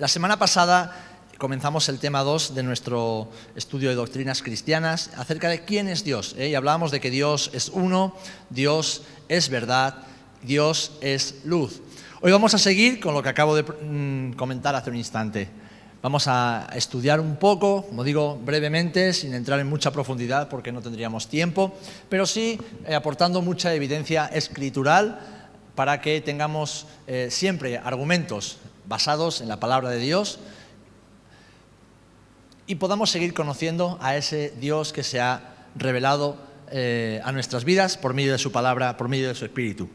La semana pasada comenzamos el tema 2 de nuestro estudio de doctrinas cristianas acerca de quién es Dios, y hablábamos de que Dios es uno, Dios es verdad, Dios es luz. Hoy vamos a seguir con lo que acabo de comentar hace un instante. Vamos a estudiar un poco, como digo, brevemente, sin entrar en mucha profundidad porque no tendríamos tiempo, pero sí aportando mucha evidencia escritural para que tengamos siempre argumentos basados en la palabra de Dios y podamos seguir conociendo a ese Dios que se ha revelado a nuestras vidas por medio de su palabra, por medio de su Espíritu.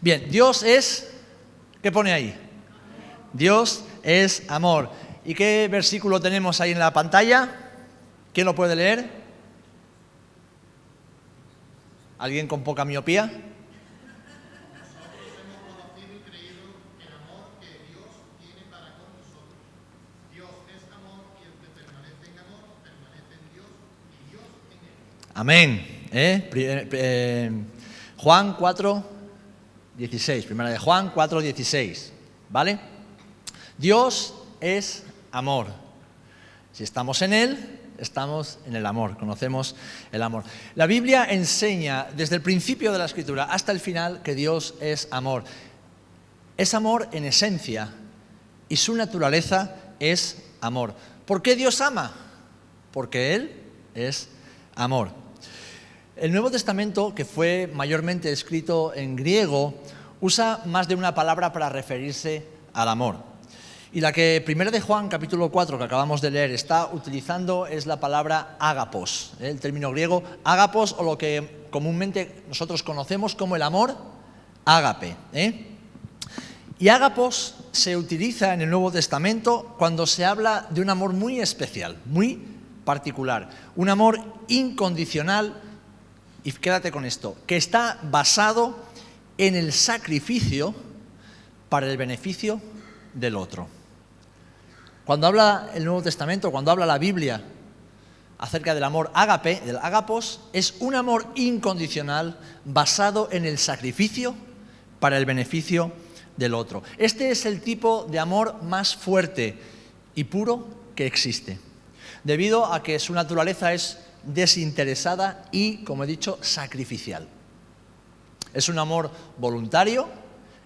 Bien, Dios es... ¿Qué pone ahí? Dios es amor. ¿Y qué versículo tenemos ahí en la pantalla? ¿Quién lo puede leer? ¿Alguien con poca miopía? Amén. Juan 4:16, primera de Juan 4:16, ¿vale? Dios es amor. Si estamos en Él, estamos en el amor, conocemos el amor. La Biblia enseña desde el principio de la Escritura hasta el final que Dios es amor. Es amor en esencia y su naturaleza es amor. ¿Por qué Dios ama? Porque Él es amor. El Nuevo Testamento, que fue mayormente escrito en griego, usa más de una palabra para referirse al amor. Y la que primera de Juan, capítulo 4, que acabamos de leer, está utilizando es la palabra ágapos, el término griego ágapos, o lo que comúnmente nosotros conocemos como el amor ágape. Y ágapos se utiliza en el Nuevo Testamento cuando se habla de un amor muy especial, muy particular, un amor incondicional. Y quédate con esto, que está basado en el sacrificio para el beneficio del otro. Cuando habla el Nuevo Testamento, cuando habla la Biblia acerca del amor ágape, del ágapos, es un amor incondicional basado en el sacrificio para el beneficio del otro. Este es el tipo de amor más fuerte y puro que existe, debido a que su naturaleza es desinteresada y, como he dicho, sacrificial. Es un amor voluntario,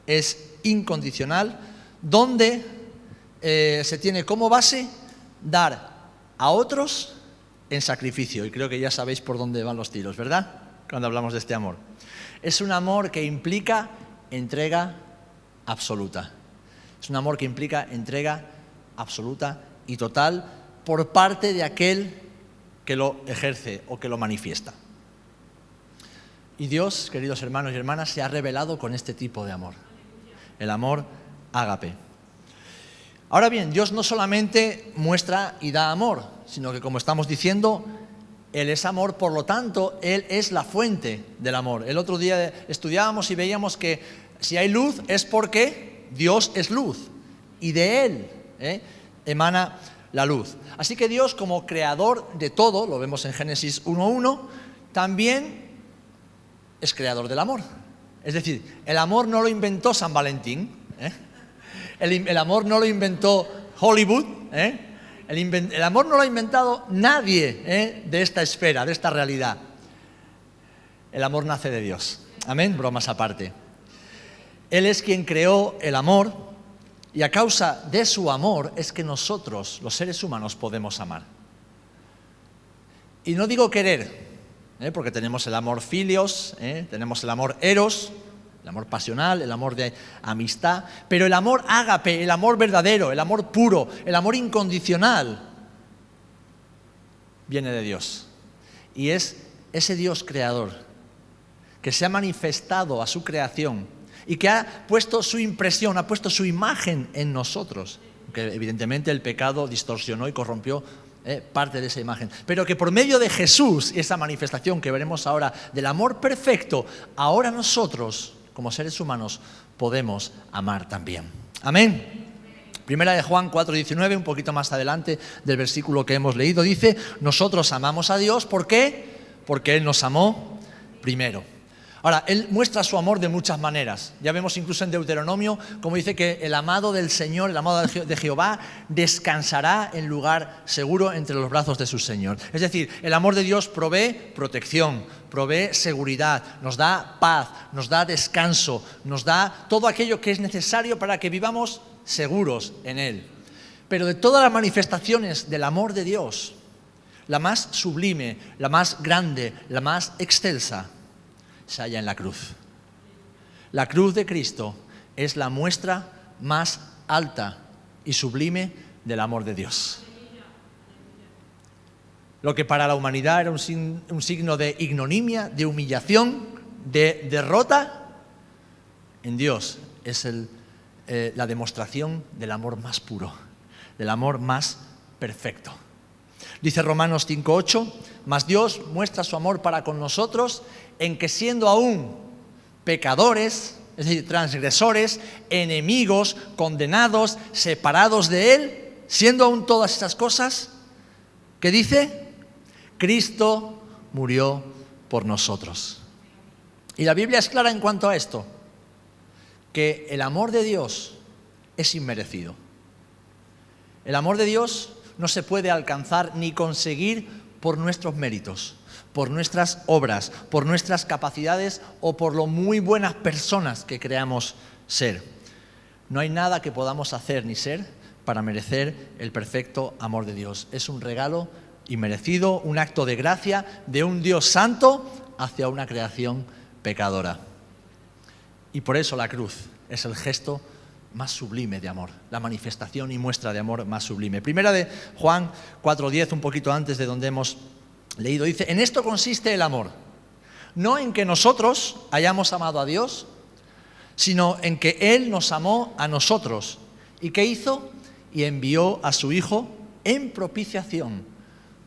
es incondicional, donde se tiene como base dar a otros en sacrificio. Y creo que ya sabéis por dónde van los tiros, ¿verdad? Cuando hablamos de este amor. Es un amor que implica entrega absoluta. Es un amor que implica entrega absoluta y total por parte de aquel que lo ejerce o que lo manifiesta. Y Dios, queridos hermanos y hermanas, se ha revelado con este tipo de amor, el amor ágape. Ahora bien, Dios no solamente muestra y da amor, sino que, como estamos diciendo, Él es amor, por lo tanto, Él es la fuente del amor. El otro día estudiábamos y veíamos que si hay luz es porque Dios es luz y de Él emana la luz. Así que Dios, como creador de todo, lo vemos en Génesis 1:1, también es creador del amor. Es decir, el amor no lo inventó San Valentín, el amor no lo inventó Hollywood, el amor no lo ha inventado nadie de esta esfera, de esta realidad. El amor nace de Dios. Amén, bromas aparte. Él es quien creó el amor. Y a causa de su amor es que nosotros, los seres humanos, podemos amar. Y no digo querer, porque tenemos el amor filios, tenemos el amor eros, el amor pasional, el amor de amistad, pero el amor ágape, el amor verdadero, el amor puro, el amor incondicional, viene de Dios. Y es ese Dios creador que se ha manifestado a su creación y que ha puesto su impresión, ha puesto su imagen en nosotros, que evidentemente el pecado distorsionó y corrompió parte de esa imagen, pero que por medio de Jesús, esa manifestación que veremos ahora del amor perfecto, ahora nosotros, como seres humanos, podemos amar también. Amén. Primera de Juan 4:19, un poquito más adelante del versículo que hemos leído, dice: nosotros amamos a Dios, ¿por qué? Porque Él nos amó primero. Ahora, Él muestra su amor de muchas maneras. Ya vemos incluso en Deuteronomio como dice que el amado del Señor, el amado de Jehová, descansará en lugar seguro entre los brazos de su Señor. Es decir, el amor de Dios provee protección, provee seguridad, nos da paz, nos da descanso, nos da todo aquello que es necesario para que vivamos seguros en Él. Pero de todas las manifestaciones del amor de Dios, la más sublime, la más grande, la más excelsa, se halla en la cruz. La cruz de Cristo es la muestra más alta y sublime del amor de Dios. Lo que para la humanidad era un signo de ignominia, de humillación, de derrota, en Dios es la demostración del amor más puro, del amor más perfecto. Dice Romanos 5:8, mas Dios muestra su amor para con nosotros en que siendo aún pecadores, es decir, transgresores, enemigos, condenados, separados de Él, siendo aún todas estas cosas, ¿qué dice? Cristo murió por nosotros. Y la Biblia es clara en cuanto a esto, que el amor de Dios es inmerecido. El amor de Dios no se puede alcanzar ni conseguir por nuestros méritos, por nuestras obras, por nuestras capacidades o por lo muy buenas personas que creamos ser. No hay nada que podamos hacer ni ser para merecer el perfecto amor de Dios. Es un regalo inmerecido, un acto de gracia de un Dios santo hacia una creación pecadora. Y por eso la cruz es el gesto más sublime de amor, la manifestación y muestra de amor más sublime. Primera de Juan 4:10, un poquito antes de donde hemos leído, dice, en esto consiste el amor, no en que nosotros hayamos amado a Dios, sino en que Él nos amó a nosotros. ¿Y qué hizo? Y envió a su Hijo en propiciación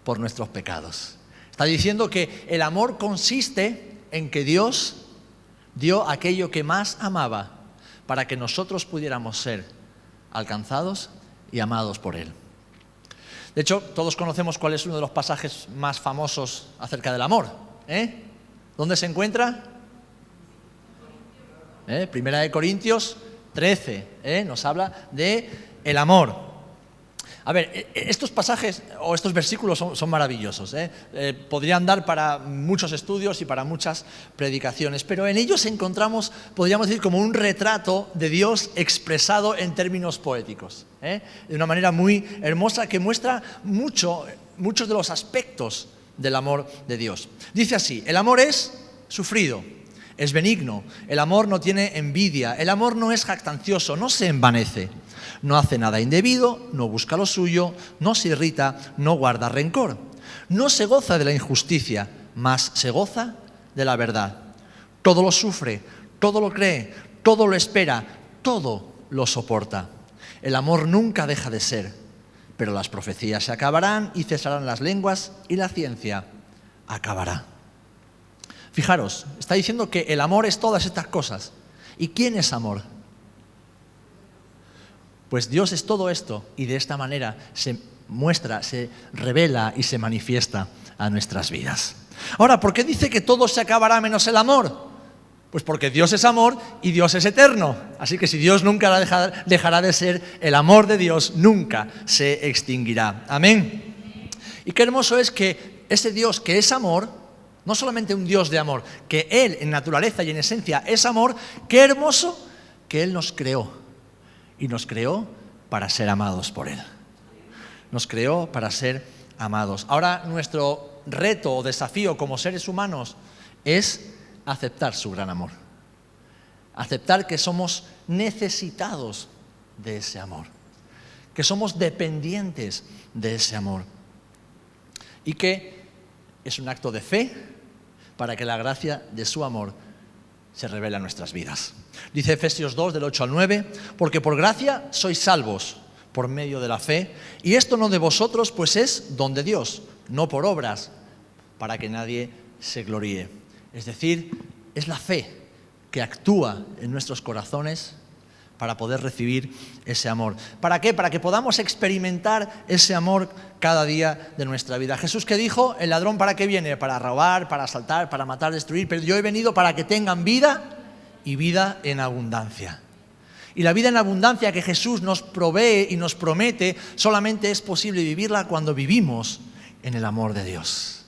por nuestros pecados. Está diciendo que el amor consiste en que Dios dio aquello que más amaba para que nosotros pudiéramos ser alcanzados y amados por Él. De hecho, todos conocemos cuál es uno de los pasajes más famosos acerca del amor. ¿Dónde se encuentra? Primera de Corintios 13. Nos habla de el amor. A ver, estos pasajes o estos versículos son maravillosos. Podrían dar para muchos estudios y para muchas predicaciones, pero en ellos encontramos, podríamos decir, como un retrato de Dios expresado en términos poéticos, de una manera muy hermosa que muestra muchos de los aspectos del amor de Dios. Dice así, el amor es sufrido, es benigno, el amor no tiene envidia, el amor no es jactancioso, no se envanece. No hace nada indebido, no busca lo suyo, no se irrita, no guarda rencor. No se goza de la injusticia, mas se goza de la verdad. Todo lo sufre, todo lo cree, todo lo espera, todo lo soporta. El amor nunca deja de ser, pero las profecías se acabarán y cesarán las lenguas y la ciencia acabará. Fijaros, está diciendo que el amor es todas estas cosas. ¿Y quién es amor? Pues Dios es todo esto y de esta manera se muestra, se revela y se manifiesta a nuestras vidas. Ahora, ¿por qué dice que todo se acabará menos el amor? Pues porque Dios es amor y Dios es eterno. Así que si Dios nunca dejará de ser, el amor de Dios nunca se extinguirá. Amén. Y qué hermoso es que ese Dios que es amor, no solamente un Dios de amor, que Él en naturaleza y en esencia es amor, qué hermoso que Él nos creó. Y nos creó para ser amados por Él. Nos creó para ser amados. Ahora nuestro reto o desafío como seres humanos es aceptar su gran amor. Aceptar que somos necesitados de ese amor. Que somos dependientes de ese amor. Y que es un acto de fe para que la gracia de su amor se revela en nuestras vidas. Dice Efesios 2, del 8 al 9, porque por gracia sois salvos por medio de la fe, y esto no de vosotros, pues es don de Dios, no por obras, para que nadie se gloríe. Es decir, es la fe que actúa en nuestros corazones para poder recibir ese amor. ¿Para qué? Para que podamos experimentar ese amor cada día de nuestra vida. Jesús, ¿qué dijo? ¿El ladrón para qué viene? Para robar, para asaltar, para matar, destruir. Pero yo he venido para que tengan vida y vida en abundancia. Y la vida en abundancia que Jesús nos provee y nos promete solamente es posible vivirla cuando vivimos en el amor de Dios.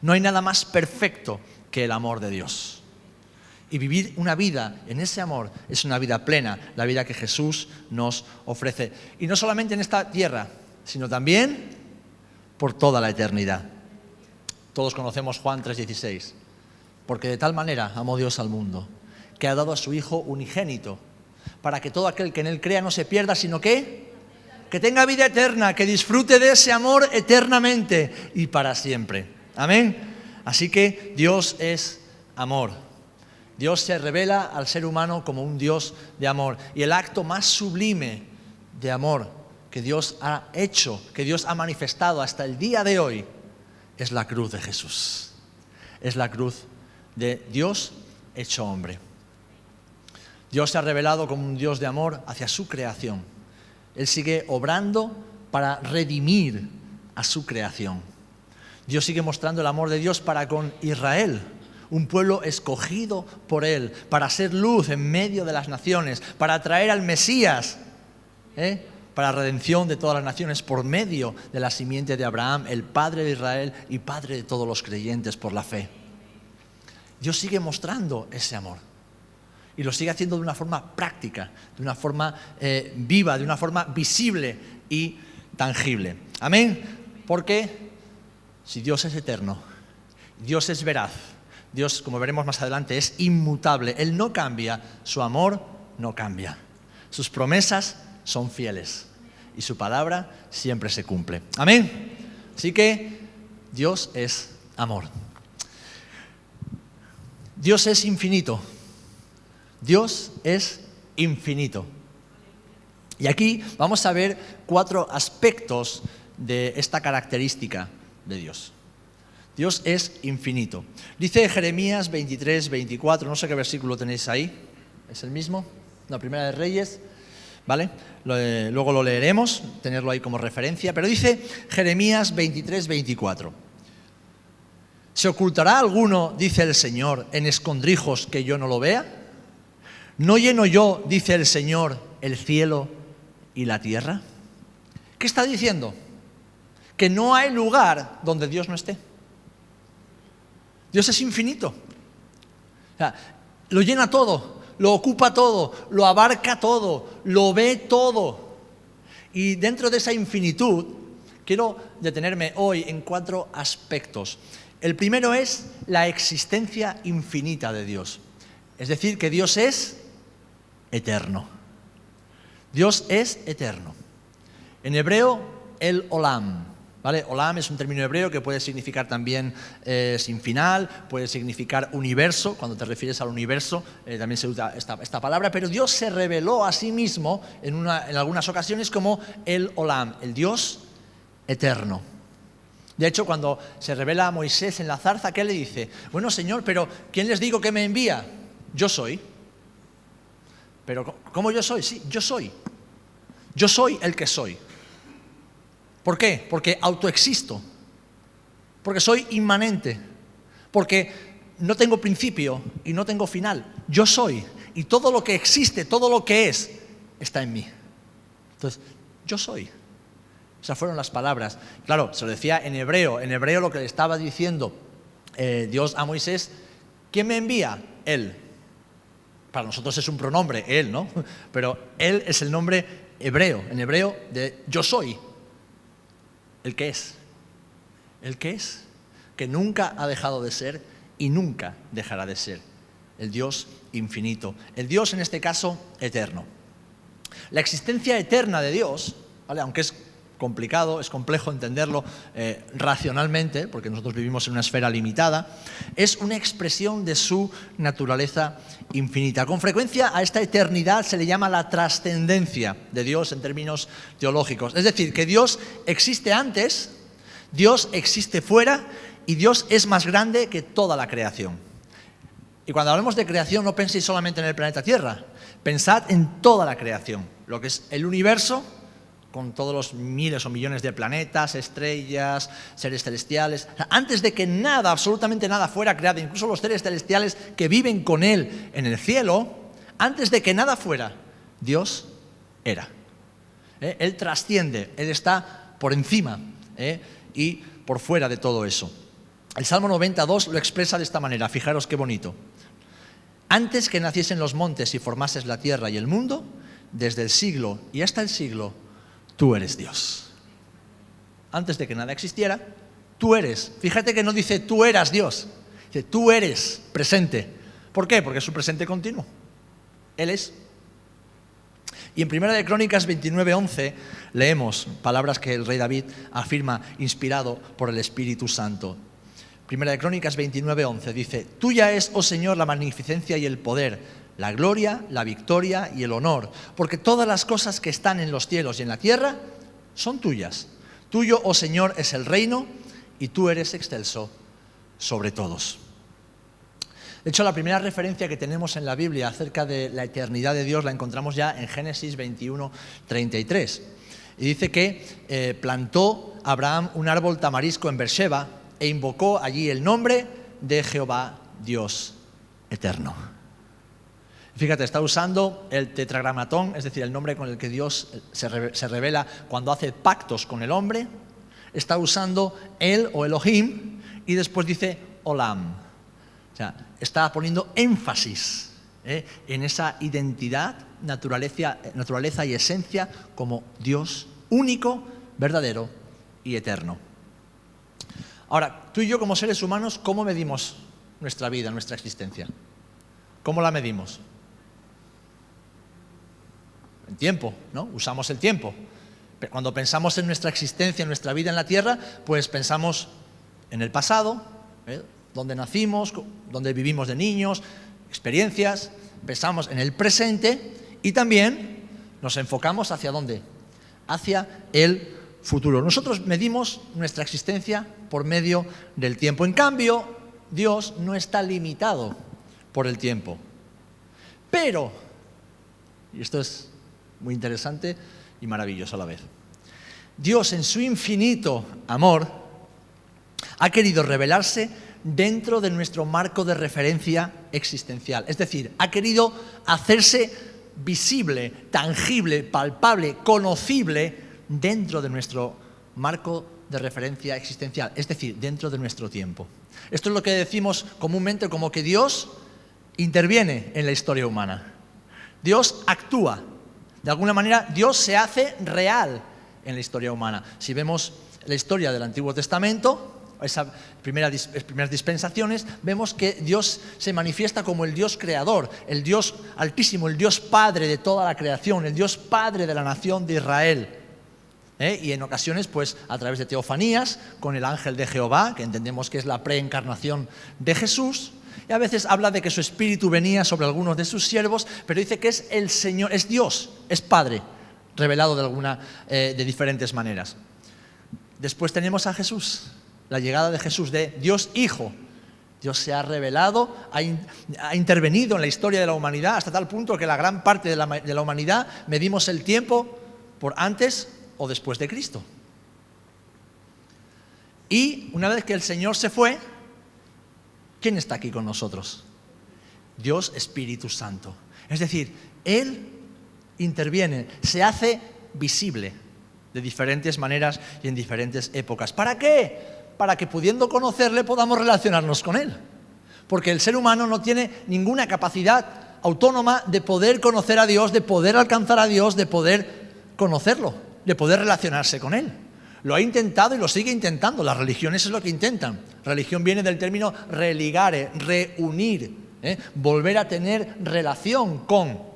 No hay nada más perfecto que el amor de Dios. Y vivir una vida en ese amor es una vida plena, la vida que Jesús nos ofrece. Y no solamente en esta tierra, sino también por toda la eternidad. Todos conocemos Juan 3:16. Porque de tal manera amó Dios al mundo, que ha dado a su Hijo unigénito, para que todo aquel que en Él crea no se pierda, sino que tenga vida eterna, que disfrute de ese amor eternamente y para siempre. Amén. Así que Dios es amor. Dios se revela al ser humano como un Dios de amor. Y el acto más sublime de amor que Dios ha hecho, que Dios ha manifestado hasta el día de hoy, es la cruz de Jesús. Es la cruz de Dios hecho hombre. Dios se ha revelado como un Dios de amor hacia su creación. Él sigue obrando para redimir a su creación. Dios sigue mostrando el amor de Dios para con Israel, un pueblo escogido por Él, para ser luz en medio de las naciones, para traer al Mesías, para redención de todas las naciones por medio de la simiente de Abraham, el padre de Israel y padre de todos los creyentes por la fe. Dios sigue mostrando ese amor. Y lo sigue haciendo de una forma práctica, de una forma viva, de una forma visible y tangible. Amén. Porque si Dios es eterno, Dios es veraz, Dios, como veremos más adelante, es inmutable. Él no cambia, su amor no cambia. Sus promesas son fieles y su palabra siempre se cumple. Amén. Así que Dios es amor. Dios es infinito. Dios es infinito. Y aquí vamos a ver 4 aspectos de esta característica de Dios. Dios es infinito. Dice Jeremías 23:24, no sé qué versículo tenéis ahí. ¿Es el mismo? La Primera de Reyes, ¿vale? Luego lo leeremos, tenerlo ahí como referencia. Pero dice Jeremías 23:24. ¿Se ocultará alguno, dice el Señor, en escondrijos que yo no lo vea? ¿No lleno yo, dice el Señor, el cielo y la tierra? ¿Qué está diciendo? Que no hay lugar donde Dios no esté. Dios es infinito. O sea, lo llena todo, lo ocupa todo, lo abarca todo, lo ve todo. Y dentro de esa infinitud, quiero detenerme hoy en 4 aspectos. El primero es la existencia infinita de Dios. Es decir, que Dios es eterno. Dios es eterno. En hebreo, el olam, ¿vale? Olam es un término hebreo que puede significar también sin final, puede significar universo. Cuando te refieres al universo, también se usa esta palabra. Pero Dios se reveló a sí mismo en algunas ocasiones como el olam, el Dios eterno. De hecho, cuando se revela a Moisés en la zarza, ¿qué le dice? Bueno, Señor, pero ¿quién les digo que me envía? Yo soy. Pero ¿cómo yo soy? Sí, yo soy. Yo soy el que soy. ¿Por qué? Porque autoexisto. Porque soy inmanente. Porque no tengo principio y no tengo final. Yo soy. Y todo lo que existe, todo lo que es, está en mí. Entonces, yo soy. Esas fueron las palabras. Claro, se lo decía en hebreo. En hebreo lo que le estaba diciendo Dios a Moisés, ¿quién me envía? Él. Para nosotros es un pronombre, Él, ¿no? Pero Él es el nombre hebreo, en hebreo de yo soy, el que es. El que es, que nunca ha dejado de ser y nunca dejará de ser. El Dios infinito. El Dios, en este caso, eterno. La existencia eterna de Dios, ¿vale? Aunque es complicado, es complejo entenderlo racionalmente, porque nosotros vivimos en una esfera limitada, es una expresión de su naturaleza infinita. Con frecuencia a esta eternidad se le llama la trascendencia de Dios en términos teológicos. Es decir, que Dios existe antes, Dios existe fuera y Dios es más grande que toda la creación. Y cuando hablamos de creación no penséis solamente en el planeta Tierra, Pensad en toda la creación, lo que es el universo, con todos los miles o millones de planetas, estrellas, seres celestiales. Antes de que nada, absolutamente nada fuera creado, incluso los seres celestiales que viven con Él en el cielo, antes de que nada fuera, Dios era. Él trasciende, Él está por encima y por fuera de todo eso. El Salmo 92 lo expresa de esta manera, fijaros qué bonito. Antes que naciesen los montes y formases la tierra y el mundo, desde el siglo y hasta el siglo, tú eres Dios. Antes de que nada existiera, tú eres. Fíjate que no dice tú eras Dios, dice tú eres presente. ¿Por qué? Porque es su presente continuo. Él es. Y en 1 de Crónicas 29:11 leemos palabras que el rey David afirma inspirado por el Espíritu Santo. 1 de Crónicas 29:11 dice: tuya es, oh Señor, la magnificencia y el poder, la gloria, la victoria y el honor, porque todas las cosas que están en los cielos y en la tierra son tuyas. Tuyo, oh Señor, es el reino y tú eres excelso sobre todos. De hecho, la primera referencia que tenemos en la Biblia acerca de la eternidad de Dios la encontramos ya en Génesis 21:33. Y dice que plantó Abraham un árbol tamarisco en Beerseba e invocó allí el nombre de Jehová Dios eterno. Fíjate, está usando el tetragramatón, es decir, el nombre con el que Dios se revela cuando hace pactos con el hombre. Está usando El o Elohim y después dice Olam. O sea, está poniendo énfasis en esa identidad, naturaleza y esencia como Dios único, verdadero y eterno. Ahora, tú y yo como seres humanos, ¿cómo medimos nuestra vida, nuestra existencia? ¿Cómo la medimos? En tiempo, ¿no? Usamos el tiempo. Pero cuando pensamos en nuestra existencia, en nuestra vida en la tierra, pues pensamos en el pasado, dónde nacimos, dónde vivimos de niños, experiencias, pensamos en el presente y también nos enfocamos hacia dónde, hacia el futuro. Nosotros medimos nuestra existencia por medio del tiempo. En cambio, Dios no está limitado por el tiempo. Pero, y esto es muy interesante y maravilloso a la vez, Dios en su infinito amor ha querido revelarse dentro de nuestro marco de referencia existencial. Es decir, ha querido hacerse visible, tangible, palpable, conocible dentro de nuestro marco de referencia existencial, es decir, dentro de nuestro tiempo. Esto es lo que decimos comúnmente como que Dios interviene en la historia humana. Dios actúa. De alguna manera, Dios se hace real en la historia humana. Si vemos la historia del Antiguo Testamento, esas primeras dispensaciones, vemos que Dios se manifiesta como el Dios creador, el Dios altísimo, el Dios padre de toda la creación, el Dios padre de la nación de Israel. Y en ocasiones, pues a través de teofanías, con el ángel de Jehová, que entendemos que es la preencarnación de Jesús, y a veces habla de que su espíritu venía sobre algunos de sus siervos, pero dice que es el Señor, es Dios, es Padre, revelado de diferentes maneras. Después tenemos a Jesús, la llegada de Jesús, de Dios Hijo. Dios se ha revelado, ha intervenido en la historia de la humanidad hasta tal punto que la gran parte de la humanidad medimos el tiempo por antes o después de Cristo. Y una vez que el Señor se fue, ¿quién está aquí con nosotros? Dios Espíritu Santo. Es decir, Él interviene, se hace visible de diferentes maneras y en diferentes épocas. ¿Para qué? Para que pudiendo conocerle podamos relacionarnos con Él. Porque el ser humano no tiene ninguna capacidad autónoma de poder conocer a Dios, de poder alcanzar a Dios, de poder conocerlo, de poder relacionarse con Él. Lo ha intentado y lo sigue intentando. Las religiones es lo que intentan. Religión viene del término religare, reunir, volver a tener relación con.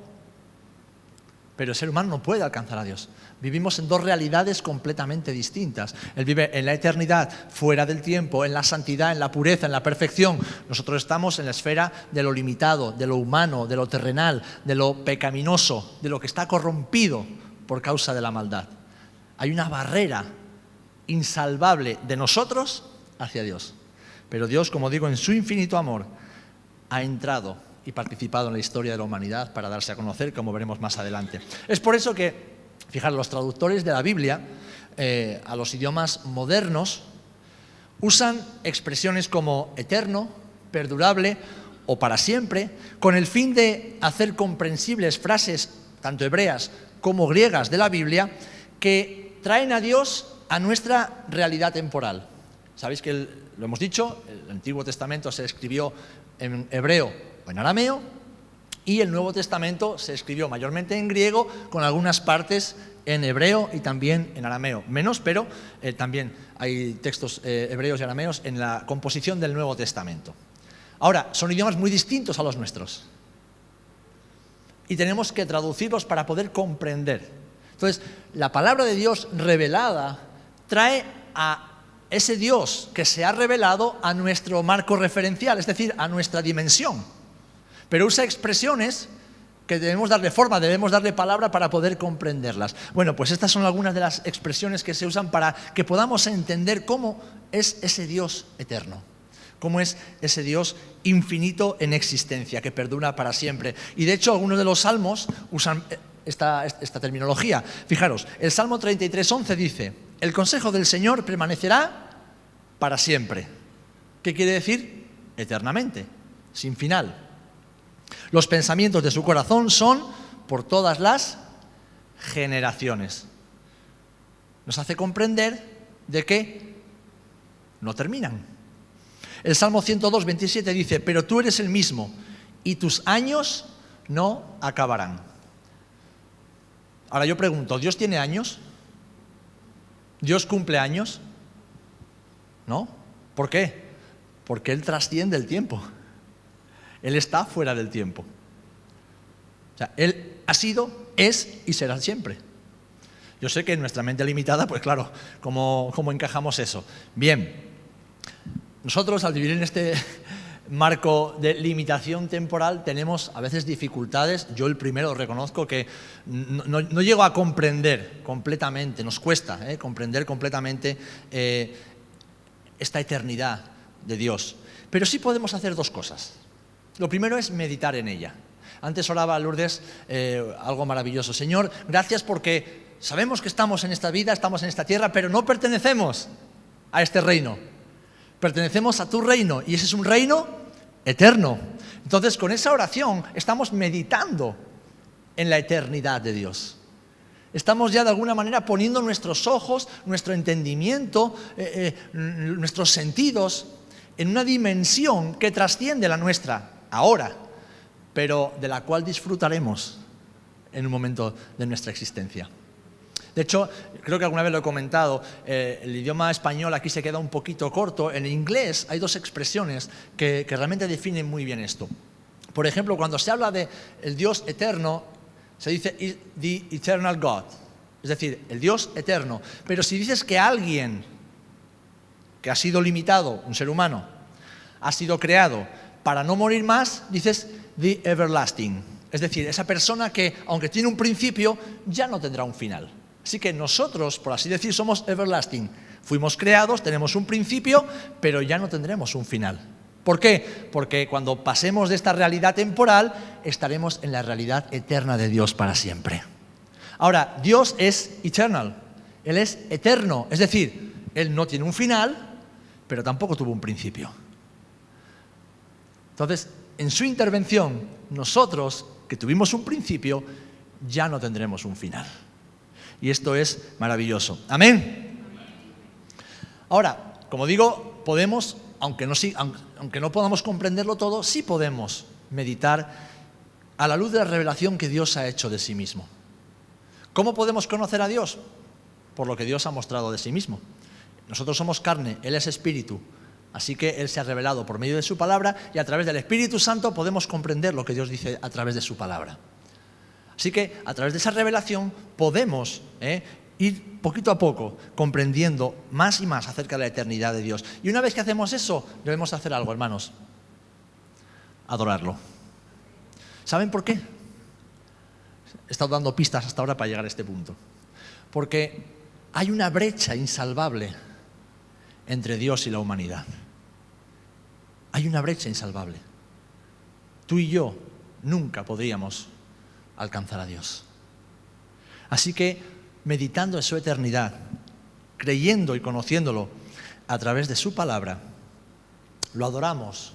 Pero el ser humano no puede alcanzar a Dios. Vivimos en dos realidades completamente distintas. Él vive en la eternidad, fuera del tiempo, en la santidad, en la pureza, en la perfección. Nosotros estamos en la esfera de lo limitado, de lo humano, de lo terrenal, de lo pecaminoso, de lo que está corrompido por causa de la maldad. Hay una barrera insalvable de nosotros hacia Dios. Pero Dios, como digo, en su infinito amor, ha entrado y participado en la historia de la humanidad para darse a conocer, como veremos más adelante. Es por eso que, fijaros, los traductores de la Biblia a los idiomas modernos usan expresiones como eterno, perdurable o para siempre, con el fin de hacer comprensibles frases, tanto hebreas como griegas de la Biblia, que traen a Dios a nuestra realidad temporal. Sabéis que, lo hemos dicho, el Antiguo Testamento se escribió en hebreo o en arameo, y el Nuevo Testamento se escribió mayormente en griego, con algunas partes en hebreo y también en arameo. Menos, pero también hay textos hebreos y arameos en la composición del Nuevo Testamento. Ahora, son idiomas muy distintos a los nuestros. Y tenemos que traducirlos para poder comprender. Entonces, la palabra de Dios revelada trae a ese Dios que se ha revelado a nuestro marco referencial, es decir, a nuestra dimensión. Pero usa expresiones que debemos darle forma, debemos darle palabra para poder comprenderlas. Bueno, pues estas son algunas de las expresiones que se usan para que podamos entender cómo es ese Dios eterno, cómo es ese Dios infinito en existencia, que perdura para siempre. Y de hecho, algunos de los salmos usan esta terminología. Fijaros, el Salmo 33:11 dice: el consejo del Señor permanecerá para siempre. ¿Qué quiere decir? Eternamente, sin final. Los pensamientos de su corazón son por todas las generaciones. Nos hace comprender de que no terminan. El Salmo 102:27 dice: pero tú eres el mismo y tus años no acabarán. Ahora yo pregunto, ¿Dios tiene años? ¿Dios cumple años? ¿No? ¿Por qué? Porque Él trasciende el tiempo. Él está fuera del tiempo. O sea, Él ha sido, es y será siempre. Yo sé que en nuestra mente limitada, pues claro, ¿cómo encajamos eso? Bien, nosotros al vivir en este marco de limitación temporal tenemos a veces dificultades. Yo el primero reconozco que no llego a comprender completamente, nos cuesta comprender completamente esta eternidad de Dios. Pero sí podemos hacer dos cosas. Lo primero es meditar en ella. Antes oraba Lourdes algo maravilloso. Señor, gracias porque sabemos que estamos en esta vida, estamos en esta tierra, pero no pertenecemos a este reino. Pertenecemos a tu reino y ese es un reino eterno. Entonces, con esa oración estamos meditando en la eternidad de Dios. Estamos ya de alguna manera poniendo nuestros ojos, nuestro entendimiento, nuestros sentidos en una dimensión que trasciende la nuestra ahora, pero de la cual disfrutaremos en un momento de nuestra existencia. De hecho, creo que alguna vez lo he comentado, el idioma español aquí se queda un poquito corto. En inglés hay dos expresiones que realmente definen muy bien esto. Por ejemplo, cuando se habla de el Dios eterno, se dice the eternal God, es decir, el Dios eterno. Pero si dices que alguien que ha sido limitado, un ser humano, ha sido creado para no morir más, dices the everlasting. Es decir, esa persona que, aunque tiene un principio, ya no tendrá un final. Así que nosotros, por así decir, somos everlasting. Fuimos creados, tenemos un principio, pero ya no tendremos un final. ¿Por qué? Porque cuando pasemos de esta realidad temporal, estaremos en la realidad eterna de Dios para siempre. Ahora, Dios es eternal. Él es eterno. Es decir, Él no tiene un final, pero tampoco tuvo un principio. Entonces, en su intervención, nosotros, que tuvimos un principio, ya no tendremos un final. Y esto es maravilloso. Amén. Ahora, como digo, podemos, aunque no podamos comprenderlo todo, sí podemos meditar a la luz de la revelación que Dios ha hecho de sí mismo. ¿Cómo podemos conocer a Dios? Por lo que Dios ha mostrado de sí mismo. Nosotros somos carne, Él es espíritu. Así que Él se ha revelado por medio de su palabra y a través del Espíritu Santo podemos comprender lo que Dios dice a través de su palabra. Así que a través de esa revelación podemos ir poquito a poco comprendiendo más y más acerca de la eternidad de Dios. Y una vez que hacemos eso, debemos hacer algo, hermanos. Adorarlo. ¿Saben por qué? He estado dando pistas hasta ahora para llegar a este punto. Porque hay una brecha insalvable entre Dios y la humanidad. Hay una brecha insalvable. tú y yo nunca podríamos alcanzar a Dios. Así que, meditando en su eternidad, creyendo y conociéndolo a través de su palabra, lo adoramos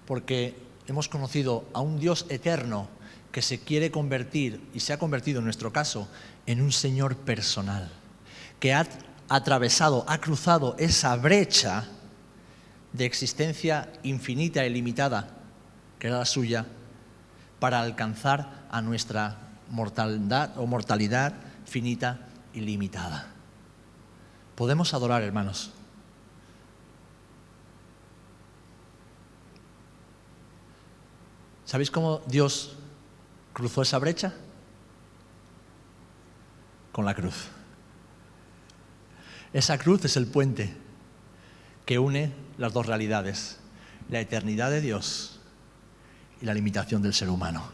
porque hemos conocido a un Dios eterno que se quiere convertir, y se ha convertido en nuestro caso, en un Señor personal, que ha atravesado, ha cruzado esa brecha de existencia infinita e ilimitada, que era la suya, para alcanzar a nuestra mortalidad finita y limitada. Podemos adorar, hermanos. ¿Sabéis cómo Dios cruzó esa brecha? Con la cruz. Esa cruz es el puente que une las dos realidades, la eternidad de Dios y la limitación del ser humano.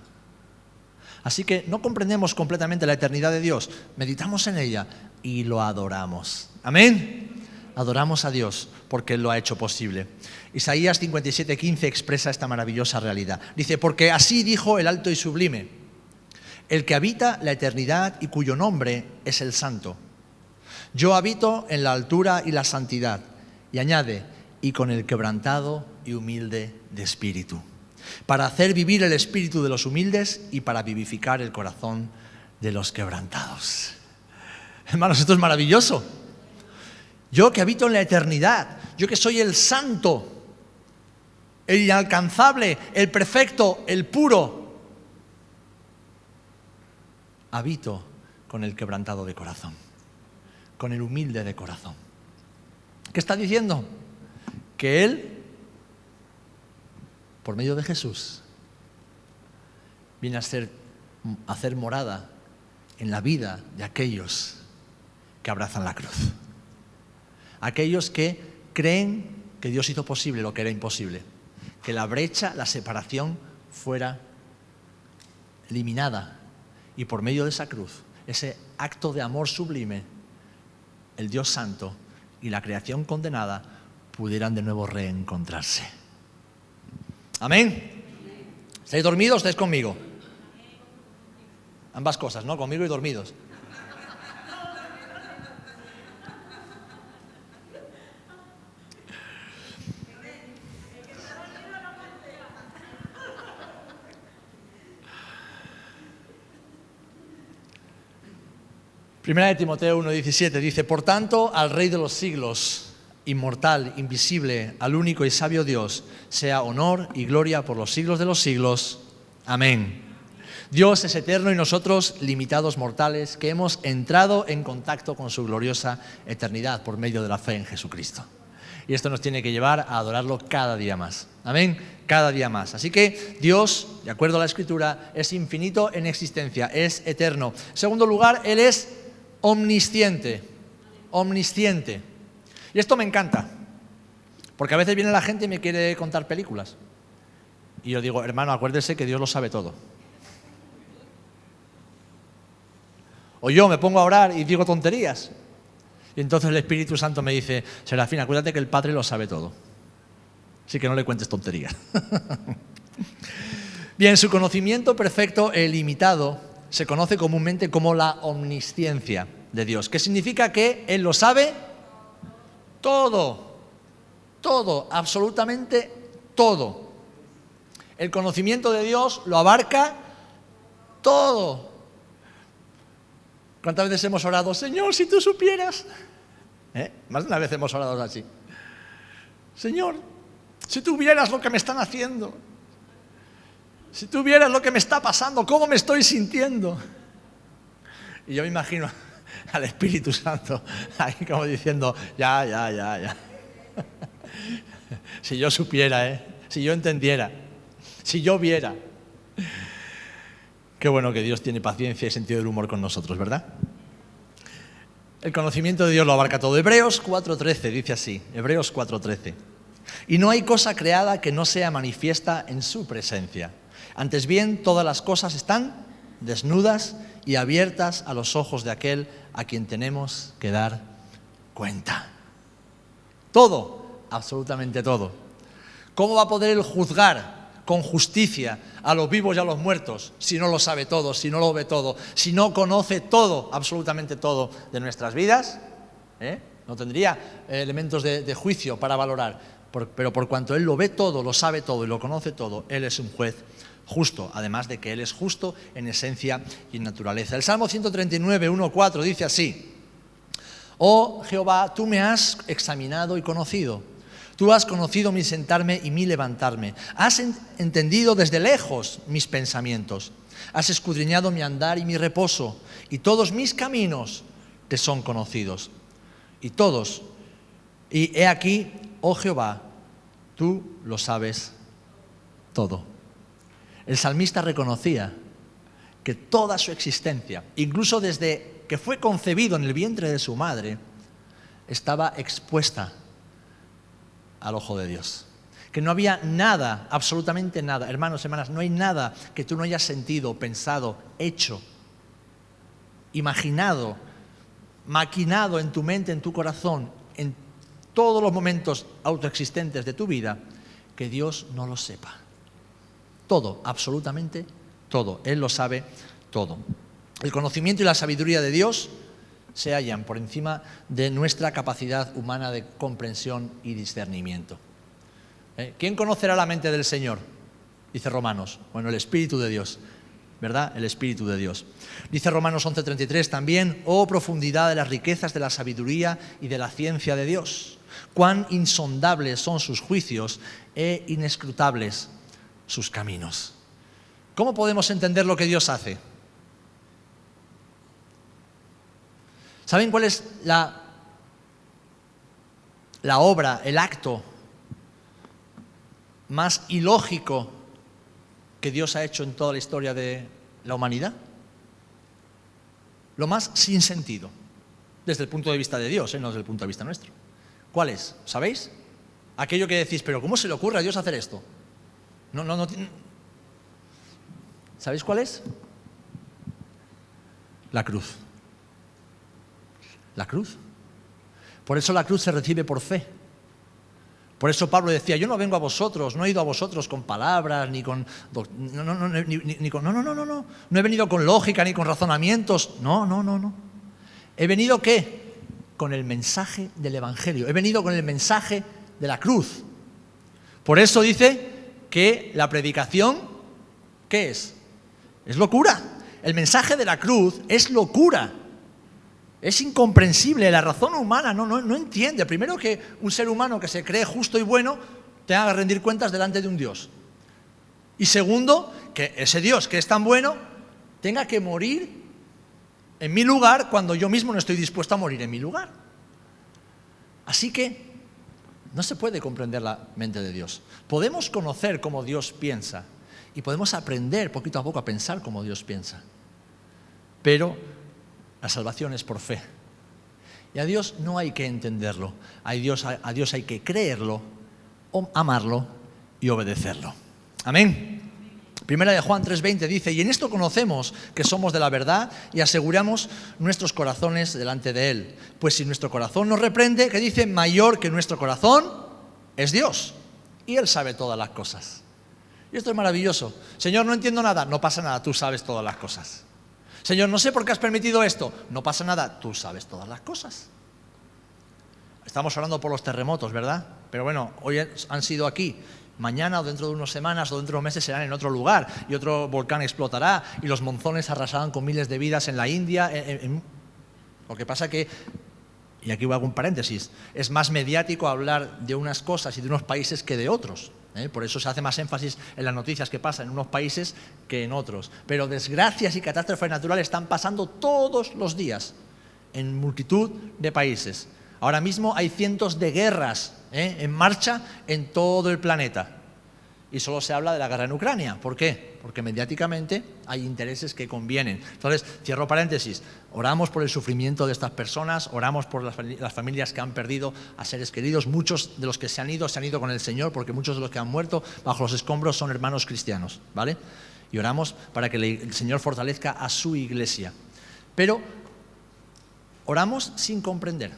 Así que no comprendemos completamente la eternidad de Dios, meditamos en ella y lo adoramos. ¿Amén? Adoramos a Dios porque Él lo ha hecho posible. Isaías 57:15 expresa esta maravillosa realidad. Dice, porque así dijo el alto y sublime, el que habita la eternidad y cuyo nombre es el Santo. Yo habito en la altura y la santidad. Y añade, y con el quebrantado y humilde de espíritu, para hacer vivir el espíritu de los humildes y para vivificar el corazón de los quebrantados. Hermanos, esto es maravilloso. Yo que habito en la eternidad, yo que soy el santo, el inalcanzable, el perfecto, el puro, habito con el quebrantado de corazón, con el humilde de corazón. ¿Qué está diciendo? Que Él, por medio de Jesús, viene a hacer morada en la vida de aquellos que abrazan la cruz. Aquellos que creen que Dios hizo posible lo que era imposible, que la brecha, la separación fuera eliminada, y por medio de esa cruz, ese acto de amor sublime, el Dios Santo y la creación condenada pudieran de nuevo reencontrarse. ¿Amén? ¿Estáis dormidos o estáis conmigo? Ambas cosas, ¿no? Conmigo y dormidos. Primera de Timoteo 1:17 dice, por tanto, al Rey de los siglos, inmortal, invisible, al único y sabio Dios, sea honor y gloria por los siglos de los siglos. Amén. Dios es eterno y nosotros, limitados mortales, que hemos entrado en contacto con su gloriosa eternidad por medio de la fe en Jesucristo. Y esto nos tiene que llevar a adorarlo cada día más. Amén. Cada día más. Así que Dios, de acuerdo a la Escritura, es infinito en existencia, es eterno. En segundo lugar, Él es omnisciente. Omnisciente. Y esto me encanta, porque a veces viene la gente y me quiere contar películas. Y yo digo, hermano, acuérdese que Dios lo sabe todo. O yo me pongo a orar y digo tonterías. Y entonces el Espíritu Santo me dice, Serafín, acuérdate que el Padre lo sabe todo. Así que no le cuentes tonterías. Bien, su conocimiento perfecto e ilimitado se conoce comúnmente como la omnisciencia de Dios, que significa que Él lo sabe todo, todo, absolutamente todo. El conocimiento de Dios lo abarca todo. ¿Cuántas veces hemos orado, Señor, si tú supieras? Más de una vez hemos orado así. Señor, si tú vieras lo que me están haciendo, si tú vieras lo que me está pasando, cómo me estoy sintiendo. Y yo me imagino al Espíritu Santo ahí como diciendo, ya. Si yo supiera, si yo entendiera, si yo viera. Qué bueno que Dios tiene paciencia y sentido del humor con nosotros, ¿verdad? El conocimiento de Dios lo abarca todo. Hebreos 4:13 dice así, Hebreos 4:13. Y no hay cosa creada que no sea manifiesta en su presencia. Antes bien, todas las cosas están desnudas y abiertas a los ojos de aquel a quien tenemos que dar cuenta. Todo, absolutamente todo. ¿Cómo va a poder Él juzgar con justicia a los vivos y a los muertos si no lo sabe todo, si no lo ve todo, si no conoce todo, absolutamente todo de nuestras vidas? No tendría elementos de juicio para valorar, pero por cuanto Él lo ve todo, lo sabe todo y lo conoce todo, Él es un juez justo, además de que Él es justo en esencia y en naturaleza. El Salmo 139, 1:4 dice así: Oh Jehová, tú me has examinado y conocido. Tú has conocido mi sentarme y mi levantarme. Has entendido desde lejos mis pensamientos. Has escudriñado mi andar y mi reposo. Y todos mis caminos te son conocidos. Y he aquí, oh Jehová, tú lo sabes todo. El salmista reconocía que toda su existencia, incluso desde que fue concebido en el vientre de su madre, estaba expuesta al ojo de Dios. Que no había nada, absolutamente nada, hermanos, hermanas, no hay nada que tú no hayas sentido, pensado, hecho, imaginado, maquinado en tu mente, en tu corazón, en todos los momentos autoexistentes de tu vida, que Dios no lo sepa. Todo, absolutamente todo. Él lo sabe todo. El conocimiento y la sabiduría de Dios se hallan por encima de nuestra capacidad humana de comprensión y discernimiento. ¿Quién conocerá la mente del Señor? Dice Romanos. Bueno, el Espíritu de Dios, ¿verdad? El Espíritu de Dios. Dice Romanos 11:33 también: oh profundidad de las riquezas de la sabiduría y de la ciencia de Dios. Cuán insondables son sus juicios e inescrutables sus caminos. ¿Cómo podemos entender lo que Dios hace? ¿Saben cuál es la obra, el acto más ilógico que Dios ha hecho en toda la historia de la humanidad? Lo más sin sentido, desde el punto de vista de Dios, no desde el punto de vista nuestro. ¿Cuál es? ¿Sabéis? Aquello que decís, pero ¿cómo se le ocurre a Dios hacer esto? No. ¿Sabéis cuál es? La cruz. La cruz. Por eso la cruz se recibe por fe. Por eso Pablo decía: yo no vengo a vosotros, no he ido a vosotros con palabras, ni con... No he venido con lógica, ni con razonamientos. No. He venido, ¿qué? Con el mensaje del Evangelio. He venido con el mensaje de la cruz. Por eso dice que la predicación, ¿qué es? Es locura. El mensaje de la cruz es locura. Es incomprensible. La razón humana no entiende. Primero, que un ser humano que se cree justo y bueno tenga que rendir cuentas delante de un Dios. Y segundo, que ese Dios que es tan bueno tenga que morir en mi lugar cuando yo mismo no estoy dispuesto a morir en mi lugar. Así que no se puede comprender la mente de Dios. Podemos conocer cómo Dios piensa y podemos aprender poquito a poco a pensar como Dios piensa. Pero la salvación es por fe. Y a Dios no hay que entenderlo. A Dios hay que creerlo, amarlo y obedecerlo. Amén. Primera de Juan 3:20 dice: y en esto conocemos que somos de la verdad y aseguramos nuestros corazones delante de Él. Pues si nuestro corazón nos reprende, que dice, mayor que nuestro corazón es Dios. Y Él sabe todas las cosas. Y esto es maravilloso. Señor, no entiendo nada. No pasa nada, tú sabes todas las cosas. Señor, no sé por qué has permitido esto. No pasa nada, tú sabes todas las cosas. Estamos orando por los terremotos, ¿verdad? Pero bueno, hoy han sido aquí. Mañana o dentro de unas semanas o dentro de unos meses serán en otro lugar y otro volcán explotará y los monzones arrasarán con miles de vidas en la India. Lo que pasa que, y aquí voy a hacer un paréntesis, es más mediático hablar de unas cosas y de unos países que de otros. Por eso se hace más énfasis en las noticias que pasan en unos países que en otros. Pero desgracias y catástrofes naturales están pasando todos los días en multitud de países. Ahora mismo hay cientos de guerras en marcha en todo el planeta. Y solo se habla de la guerra en Ucrania. ¿Por qué? Porque mediáticamente hay intereses que convienen. Entonces, cierro paréntesis, oramos por el sufrimiento de estas personas, oramos por las familias que han perdido a seres queridos. Muchos de los que se han ido con el Señor, porque muchos de los que han muerto bajo los escombros son hermanos cristianos, ¿vale? Y oramos para que el Señor fortalezca a su iglesia. Pero oramos sin comprender,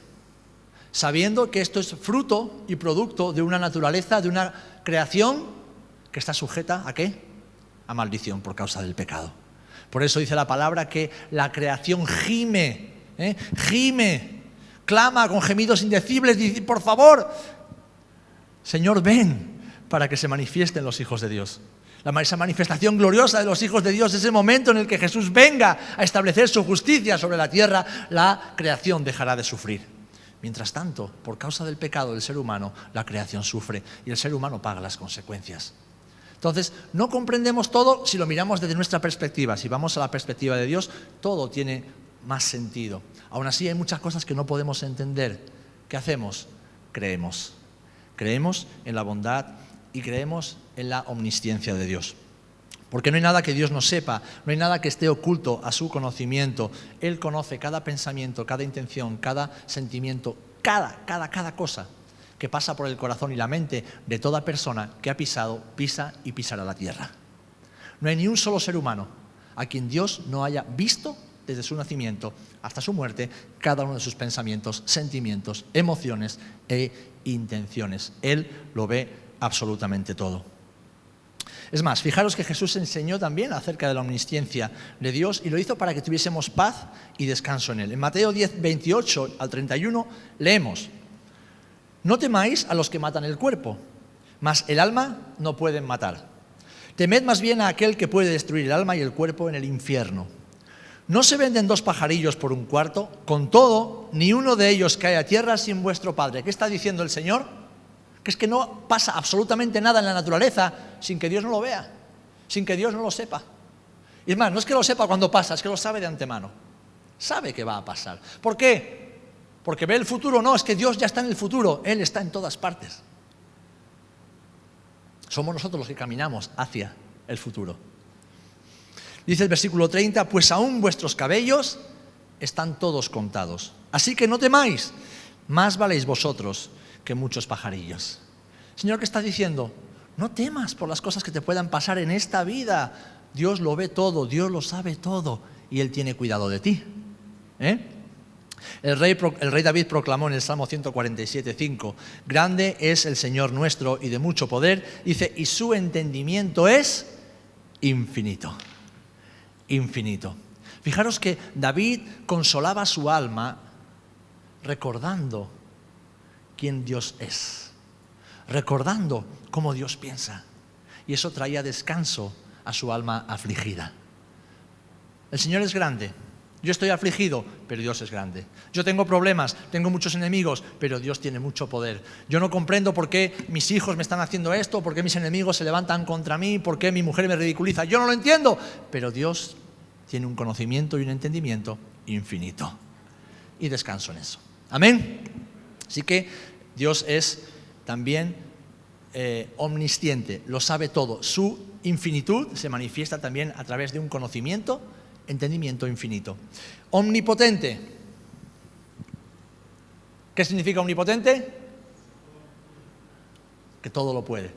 sabiendo que esto es fruto y producto de una naturaleza, de una creación que está sujeta ¿a qué? A maldición por causa del pecado. Por eso dice la palabra que la creación gime, gime, clama con gemidos indecibles, dice, por favor, Señor, ven para que se manifiesten los hijos de Dios. Esa manifestación gloriosa de los hijos de Dios, ese momento en el que Jesús venga a establecer su justicia sobre la tierra, la creación dejará de sufrir. Mientras tanto, por causa del pecado del ser humano, la creación sufre y el ser humano paga las consecuencias. Entonces, no comprendemos todo si lo miramos desde nuestra perspectiva. Si vamos a la perspectiva de Dios, todo tiene más sentido. Aún así, hay muchas cosas que no podemos entender. ¿Qué hacemos? Creemos. Creemos en la bondad y creemos en la omnisciencia de Dios. Porque no hay nada que Dios no sepa, no hay nada que esté oculto a su conocimiento. Él conoce cada pensamiento, cada intención, cada sentimiento, cada cosa que pasa por el corazón y la mente de toda persona que ha pisado, pisa y pisará la tierra. No hay ni un solo ser humano a quien Dios no haya visto desde su nacimiento hasta su muerte cada uno de sus pensamientos, sentimientos, emociones e intenciones. Él lo ve absolutamente todo. Es más, fijaros que Jesús enseñó también acerca de la omnisciencia de Dios y lo hizo para que tuviésemos paz y descanso en Él. En Mateo 10, 28 al 31 leemos: no temáis a los que matan el cuerpo, mas el alma no pueden matar. Temed más bien a aquel que puede destruir el alma y el cuerpo en el infierno. ¿No se venden 2 pajarillos por un cuarto? Con todo, ni uno de ellos cae a tierra sin vuestro Padre. ¿Qué está diciendo el Señor? Que es que no pasa absolutamente nada en la naturaleza sin que Dios no lo vea, sin que Dios no lo sepa. Y es más, no es que lo sepa cuando pasa, es que lo sabe de antemano. Sabe que va a pasar. ¿Por qué? Porque ve el futuro. No, es que Dios ya está en el futuro. Él está en todas partes. Somos nosotros los que caminamos hacia el futuro. Dice el versículo 30, pues aún vuestros cabellos están todos contados. Así que no temáis, más valéis vosotros que muchos pajarillos. Señor, ¿qué está diciendo? No temas por las cosas que te puedan pasar en esta vida. Dios lo ve todo, Dios lo sabe todo y Él tiene cuidado de ti. El rey David proclamó en el Salmo 147:5, grande es el Señor nuestro y de mucho poder, dice, y su entendimiento es infinito. Infinito. Fijaros que David consolaba su alma recordando quién Dios es, recordando cómo Dios piensa, y eso traía descanso a su alma afligida. El Señor es grande. Yo estoy afligido, pero Dios es grande. Yo tengo problemas, tengo muchos enemigos, pero Dios tiene mucho poder. Yo no comprendo por qué mis hijos me están haciendo esto, por qué mis enemigos se levantan contra mí, por qué mi mujer me ridiculiza. Yo no lo entiendo, pero Dios tiene un conocimiento y un entendimiento infinito. Y descanso en eso. Amén. Así que Dios es también omnisciente, lo sabe todo. Su infinitud se manifiesta también a través de un conocimiento, entendimiento infinito. Omnipotente. ¿Qué significa omnipotente? Que todo lo puede.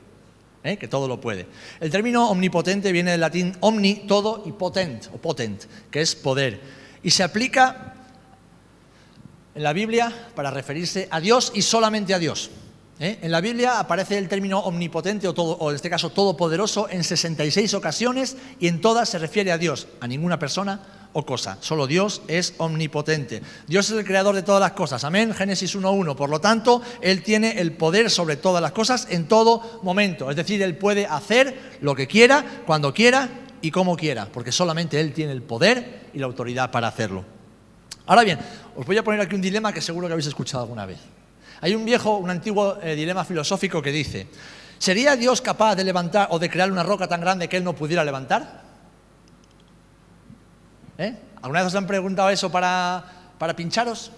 Que todo lo puede. El término omnipotente viene del latín omni, todo, y potent, o potent, que es poder. Y se aplica en la Biblia para referirse a Dios y solamente a Dios. En la Biblia aparece el término omnipotente o en este caso todopoderoso en 66 ocasiones y en todas se refiere a Dios, a ninguna persona o cosa. Solo Dios es omnipotente. Dios es el creador de todas las cosas. Amén. Génesis 1:1. Por lo tanto, Él tiene el poder sobre todas las cosas en todo momento. Es decir, Él puede hacer lo que quiera, cuando quiera y como quiera, porque solamente Él tiene el poder y la autoridad para hacerlo. Ahora bien, os voy a poner aquí un dilema que seguro que habéis escuchado alguna vez. Hay un antiguo dilema filosófico que dice, ¿sería Dios capaz de levantar o de crear una roca tan grande que Él no pudiera levantar? ¿Alguna vez os han preguntado eso para pincharos?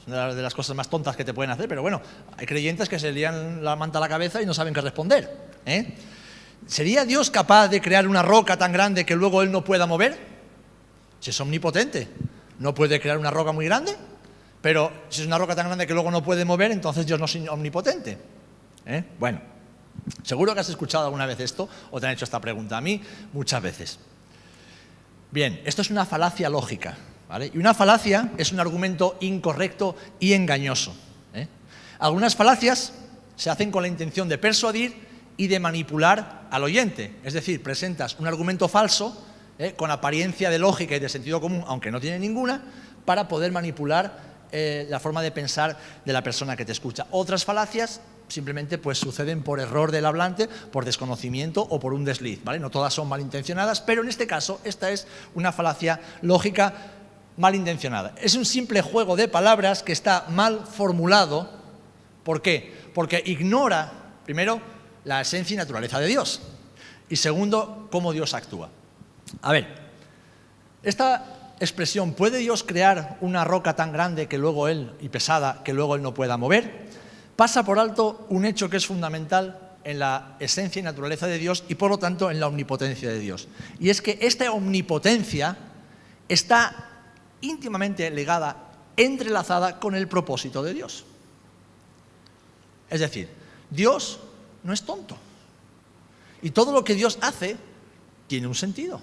Es una de las cosas más tontas que te pueden hacer, pero bueno, hay creyentes que se lían la manta a la cabeza y no saben qué responder. ¿Sería Dios capaz de crear una roca tan grande que luego Él no pueda mover? Si es omnipotente, ¿no puede crear una roca muy grande? Pero si es una roca tan grande que luego no puede mover, entonces Dios no es omnipotente. Bueno, seguro que has escuchado alguna vez esto o te han hecho esta pregunta. A mí, muchas veces. Bien, esto es una falacia lógica, ¿vale? Y una falacia es un argumento incorrecto y engañoso. Algunas falacias se hacen con la intención de persuadir y de manipular al oyente. Es decir, presentas un argumento falso con apariencia de lógica y de sentido común, aunque no tiene ninguna, para poder manipular la forma de pensar de la persona que te escucha. Otras falacias simplemente pues suceden por error del hablante, por desconocimiento o por un desliz, ¿vale? No todas son malintencionadas, pero en este caso esta es una falacia lógica malintencionada. Es un simple juego de palabras que está mal formulado. ¿Por qué? Porque ignora, primero, la esencia y naturaleza de Dios, y segundo, cómo Dios actúa. A ver, esta expresión, ¿puede Dios crear una roca tan grande y pesada que luego Él no pueda mover? Pasa por alto un hecho que es fundamental en la esencia y naturaleza de Dios y por lo tanto en la omnipotencia de Dios. Y es que esta omnipotencia está íntimamente ligada, entrelazada con el propósito de Dios. Es decir, Dios no es tonto. Y todo lo que Dios hace tiene un sentido,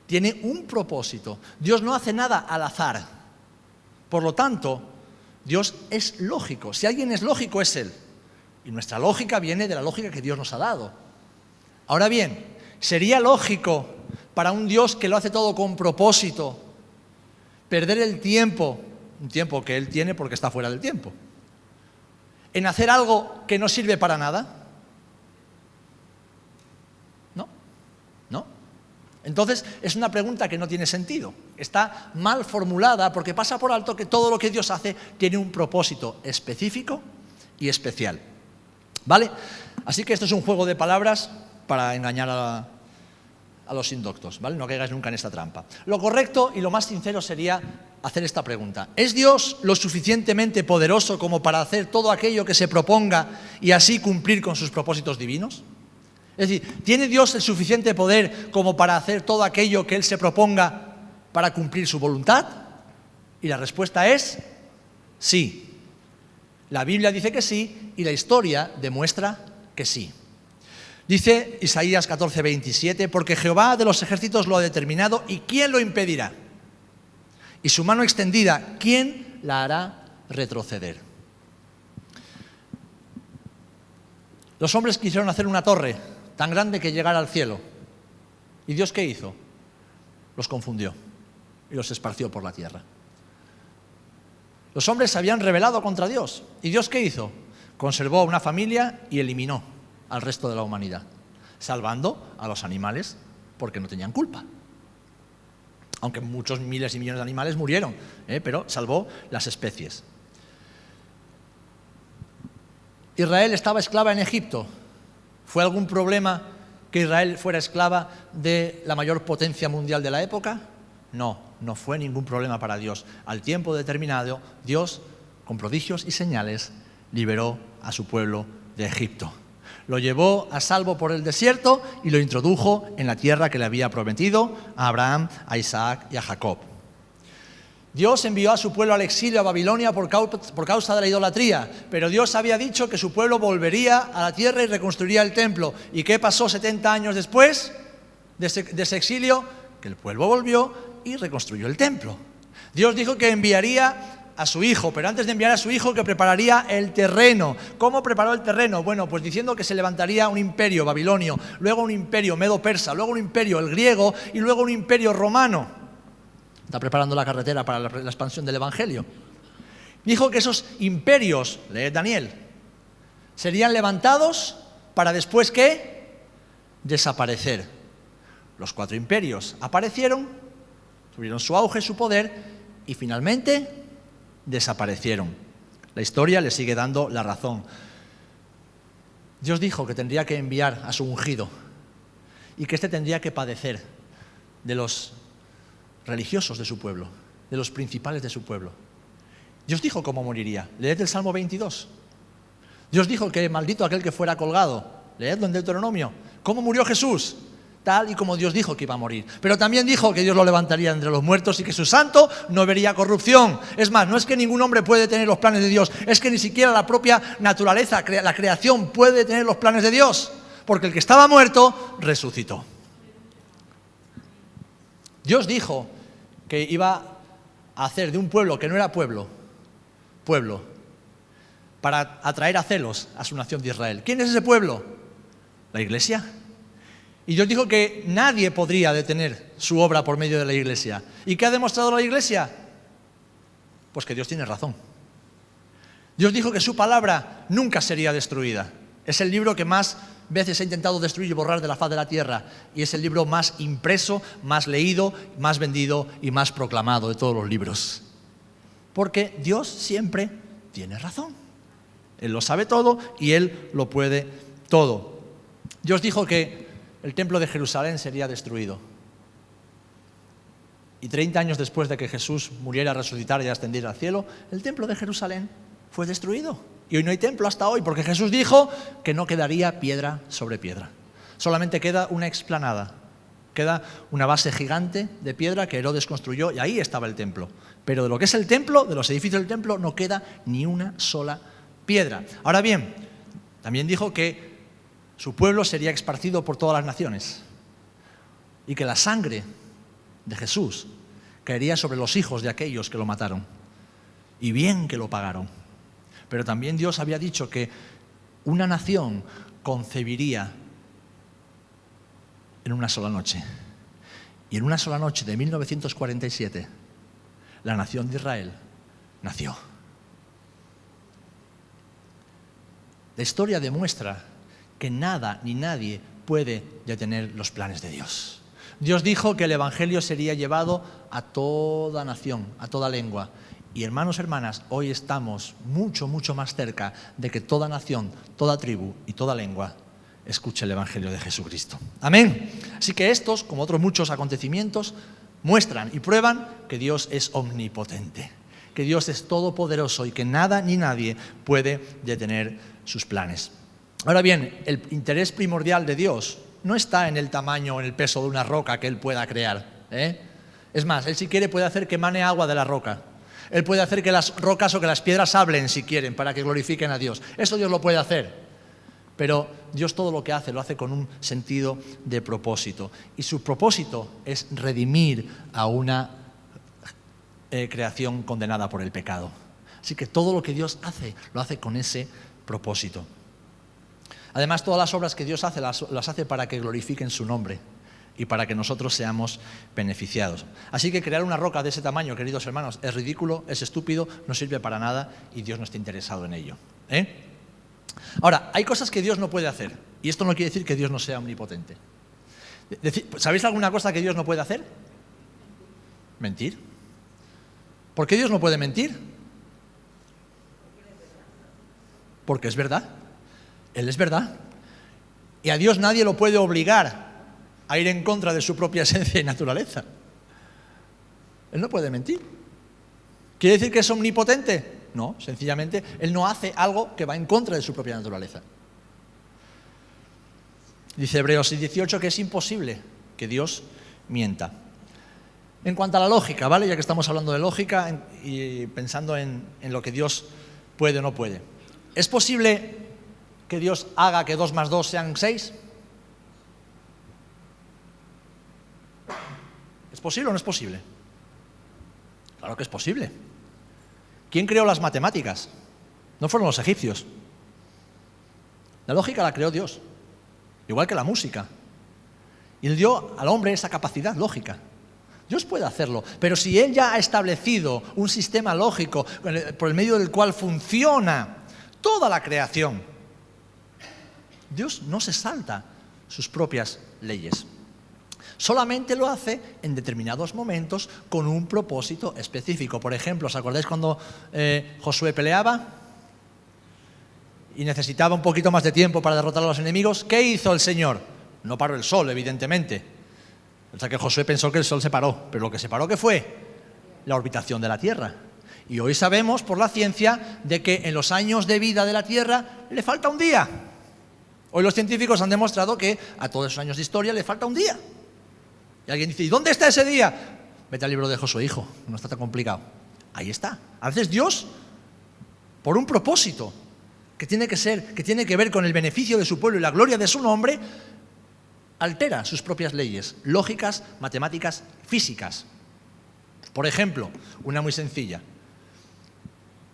tiene un propósito. Dios no hace nada al azar. Por lo tanto, Dios es lógico. Si alguien es lógico, es Él. Y nuestra lógica viene de la lógica que Dios nos ha dado. Ahora bien, ¿sería lógico para un Dios que lo hace todo con propósito perder el tiempo, un tiempo que Él tiene porque está fuera del tiempo, en hacer algo que no sirve para nada? ¿No? Entonces es una pregunta que no tiene sentido. Está mal formulada porque pasa por alto que todo lo que Dios hace tiene un propósito específico y especial. ¿Vale? Así que esto es un juego de palabras para engañar a los indoctos, ¿vale? No caigáis nunca en esta trampa. Lo correcto y lo más sincero sería hacer esta pregunta. ¿Es Dios lo suficientemente poderoso como para hacer todo aquello que se proponga y así cumplir con sus propósitos divinos? Es decir, ¿tiene Dios el suficiente poder como para hacer todo aquello que Él se proponga para cumplir su voluntad? Y la respuesta es sí. La Biblia dice que sí y la historia demuestra que sí. Dice Isaías 14:27, porque Jehová de los ejércitos lo ha determinado, ¿y quién lo impedirá? Y su mano extendida, ¿quién la hará retroceder? Los hombres quisieron hacer una torre tan grande que llegara al cielo. ¿Y Dios qué hizo? Los confundió y los esparció por la tierra. Los hombres se habían rebelado contra Dios. ¿Y Dios qué hizo? Conservó a una familia y eliminó al resto de la humanidad, salvando a los animales porque no tenían culpa. Aunque muchos miles y millones de animales murieron, pero salvó las especies. Israel estaba esclava en Egipto. ¿Fue algún problema que Israel fuera esclava de la mayor potencia mundial de la época? No, no fue ningún problema para Dios. Al tiempo determinado, Dios, con prodigios y señales, liberó a su pueblo de Egipto. Lo llevó a salvo por el desierto y lo introdujo en la tierra que le había prometido a Abraham, a Isaac y a Jacob. Dios envió a su pueblo al exilio a Babilonia por causa de la idolatría, pero Dios había dicho que su pueblo volvería a la tierra y reconstruiría el templo. ¿Y qué pasó 70 años después de ese exilio? Que el pueblo volvió y reconstruyó el templo. Dios dijo que enviaría a su hijo, pero antes de enviar a su hijo que prepararía el terreno. ¿Cómo preparó el terreno? Bueno, pues diciendo que se levantaría un imperio babilonio, luego un imperio medo-persa, luego un imperio el griego y luego un imperio romano. Está preparando la carretera para la expansión del Evangelio. Dijo que esos imperios, leed Daniel, serían levantados para después, ¿qué? Desaparecer. Los 4 imperios aparecieron, tuvieron su auge, su poder y finalmente desaparecieron. La historia le sigue dando la razón. Dios dijo que tendría que enviar a su ungido y que éste tendría que padecer de los religiosos de su pueblo, de los principales de su pueblo. Dios dijo cómo moriría. Leed el Salmo 22. Dios dijo que maldito aquel que fuera colgado. Leedlo en Deuteronomio. ¿Cómo murió Jesús? Tal y como Dios dijo que iba a morir. Pero también dijo que Dios lo levantaría entre los muertos y que su santo no vería corrupción. Es más, no es que ningún hombre puede tener los planes de Dios, es que ni siquiera la propia naturaleza, la creación puede tener los planes de Dios, porque el que estaba muerto resucitó. Dios dijo que iba a hacer de un pueblo que no era pueblo, para atraer a celos a su nación de Israel. ¿Quién es ese pueblo? La Iglesia. Y Dios dijo que nadie podría detener su obra por medio de la Iglesia. ¿Y qué ha demostrado la Iglesia? Pues que Dios tiene razón. Dios dijo que su palabra nunca sería destruida. Es el libro que más veces ha intentado destruir y borrar de la faz de la tierra. Y es el libro más impreso, más leído, más vendido y más proclamado de todos los libros. Porque Dios siempre tiene razón. Él lo sabe todo y Él lo puede todo. Dios dijo que el templo de Jerusalén sería destruido. Y 30 años después de que Jesús muriera, resucitara y ascendiera al cielo, el templo de Jerusalén fue destruido. Y hoy no hay templo hasta hoy, porque Jesús dijo que no quedaría piedra sobre piedra. Solamente queda una explanada. Queda una base gigante de piedra que Herodes construyó y ahí estaba el templo. Pero de lo que es el templo, de los edificios del templo, no queda ni una sola piedra. Ahora bien, también dijo que su pueblo sería esparcido por todas las naciones y que la sangre de Jesús caería sobre los hijos de aquellos que lo mataron. Y bien que lo pagaron. Pero también Dios había dicho que una nación concebiría en una sola noche. Y en una sola noche de 1947, la nación de Israel nació. La historia demuestra que nada ni nadie puede detener los planes de Dios. Dios dijo que el Evangelio sería llevado a toda nación, a toda lengua. Y hermanos, hermanas, hoy estamos mucho, mucho más cerca de que toda nación, toda tribu y toda lengua escuche el Evangelio de Jesucristo. Amén. Así que estos, como otros muchos acontecimientos, muestran y prueban que Dios es omnipotente, que Dios es todopoderoso y que nada ni nadie puede detener sus planes. Ahora bien, el interés primordial de Dios no está en el tamaño o en el peso de una roca que Él pueda crear. Es más, Él si quiere puede hacer que emane agua de la roca. Él puede hacer que las rocas o que las piedras hablen si quieren para que glorifiquen a Dios. Eso Dios lo puede hacer. Pero Dios todo lo que hace lo hace con un sentido de propósito. Y su propósito es redimir a una creación condenada por el pecado. Así que todo lo que Dios hace lo hace con ese propósito. Además, todas las obras que Dios hace las hace para que glorifiquen su nombre y para que nosotros seamos beneficiados. Así que crear una roca de ese tamaño, queridos hermanos, es ridículo, es estúpido, no sirve para nada y Dios no está interesado en ello. Ahora, hay cosas que Dios no puede hacer y esto no quiere decir que Dios no sea omnipotente. ¿Sabéis alguna cosa que Dios no puede hacer? Mentir. ¿Por qué Dios no puede mentir? Porque es verdad. Él es verdad. Y a Dios nadie lo puede obligar a ir en contra de su propia esencia y naturaleza. Él no puede mentir. ¿Quiere decir que es omnipotente? No, sencillamente Él no hace algo que va en contra de su propia naturaleza. Dice Hebreos 18 que es imposible que Dios mienta. En cuanto a la lógica, ¿vale? Ya que estamos hablando de lógica y pensando en lo que Dios puede o no puede. ¿Es posible que Dios haga que 2 más 2 sean 6? ¿Es posible o no es posible? Claro que es posible. ¿Quién creó las matemáticas? No fueron los egipcios. La lógica la creó Dios, igual que la música. Y Él dio al hombre esa capacidad lógica. Dios puede hacerlo, pero si Él ya ha establecido un sistema lógico por el medio del cual funciona toda la creación, Dios no se salta sus propias leyes. Solamente lo hace en determinados momentos con un propósito específico. Por ejemplo, ¿os acordáis cuando Josué peleaba y necesitaba un poquito más de tiempo para derrotar a los enemigos? ¿Qué hizo el Señor? No paró el sol, evidentemente. O sea que Josué pensó que el sol se paró, pero lo que se paró, ¿qué fue? La orbitación de la Tierra. Y hoy sabemos por la ciencia de que en los años de vida de la Tierra le falta un día. Hoy los científicos han demostrado que a todos esos años de historia le falta un día. Y alguien dice, ¿y dónde está ese día? Vete al libro de Josué, hijo, no está tan complicado. Ahí está. A veces Dios, por un propósito que tiene que ver con el beneficio de su pueblo y la gloria de su nombre, altera sus propias leyes, lógicas, matemáticas, físicas. Por ejemplo, una muy sencilla.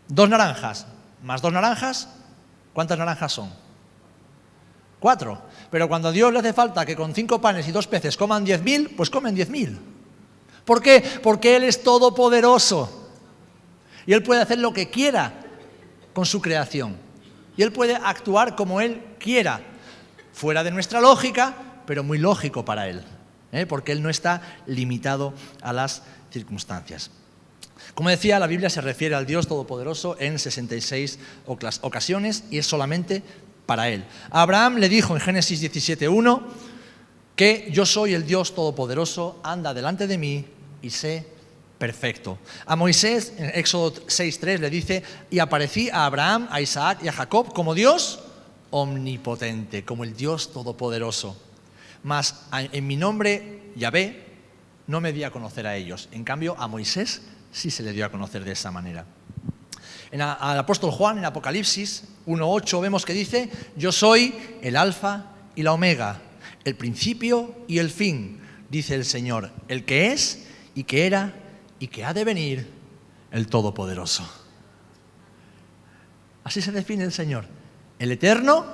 2 naranjas más 2 naranjas, ¿cuántas naranjas son? 4. Pero cuando a Dios le hace falta que con 5 panes y 2 peces coman 10.000, pues comen 10.000. ¿Por qué? Porque Él es todopoderoso. Y Él puede hacer lo que quiera con su creación. Y Él puede actuar como Él quiera. Fuera de nuestra lógica, pero muy lógico para Él. Porque Él no está limitado a las circunstancias. Como decía, la Biblia se refiere al Dios Todopoderoso en 66 ocasiones y es solamente para Él. A Abraham le dijo en Génesis 17:1 que yo soy el Dios Todopoderoso, anda delante de mí y sé perfecto. A Moisés en Éxodo 6:3 le dice, y aparecí a Abraham, a Isaac y a Jacob como Dios omnipotente, como el Dios Todopoderoso. Mas en mi nombre, Yahvé, no me di a conocer a ellos. En cambio, a Moisés sí se le dio a conocer de esa manera. Al apóstol Juan, en Apocalipsis 1:8, vemos que dice, yo soy el alfa y la omega, el principio y el fin, dice el Señor, el que es y que era y que ha de venir, el Todopoderoso. Así se define el Señor, el eterno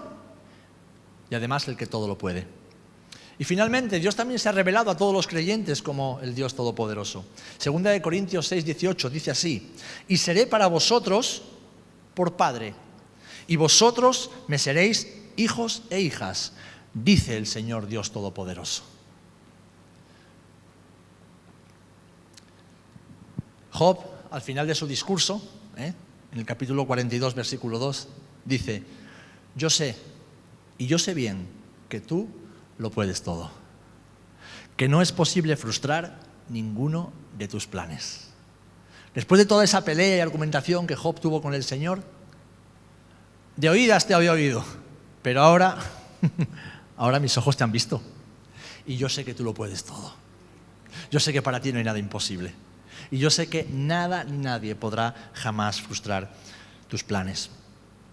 y además el que todo lo puede. Y finalmente, Dios también se ha revelado a todos los creyentes como el Dios Todopoderoso. Segunda de Corintios 6:18 dice así, y seré para vosotros por Padre, y vosotros me seréis hijos e hijas, dice el Señor Dios Todopoderoso. Job, al final de su discurso, en el capítulo 42, versículo 2, dice, yo sé, y yo sé bien, que tú lo puedes todo, que no es posible frustrar ninguno de tus planes. Después de toda esa pelea y argumentación que Job tuvo con el Señor, de oídas te había oído, pero ahora mis ojos te han visto y yo sé que tú lo puedes todo. Yo sé que para ti no hay nada imposible y yo sé que nada ni nadie podrá jamás frustrar tus planes.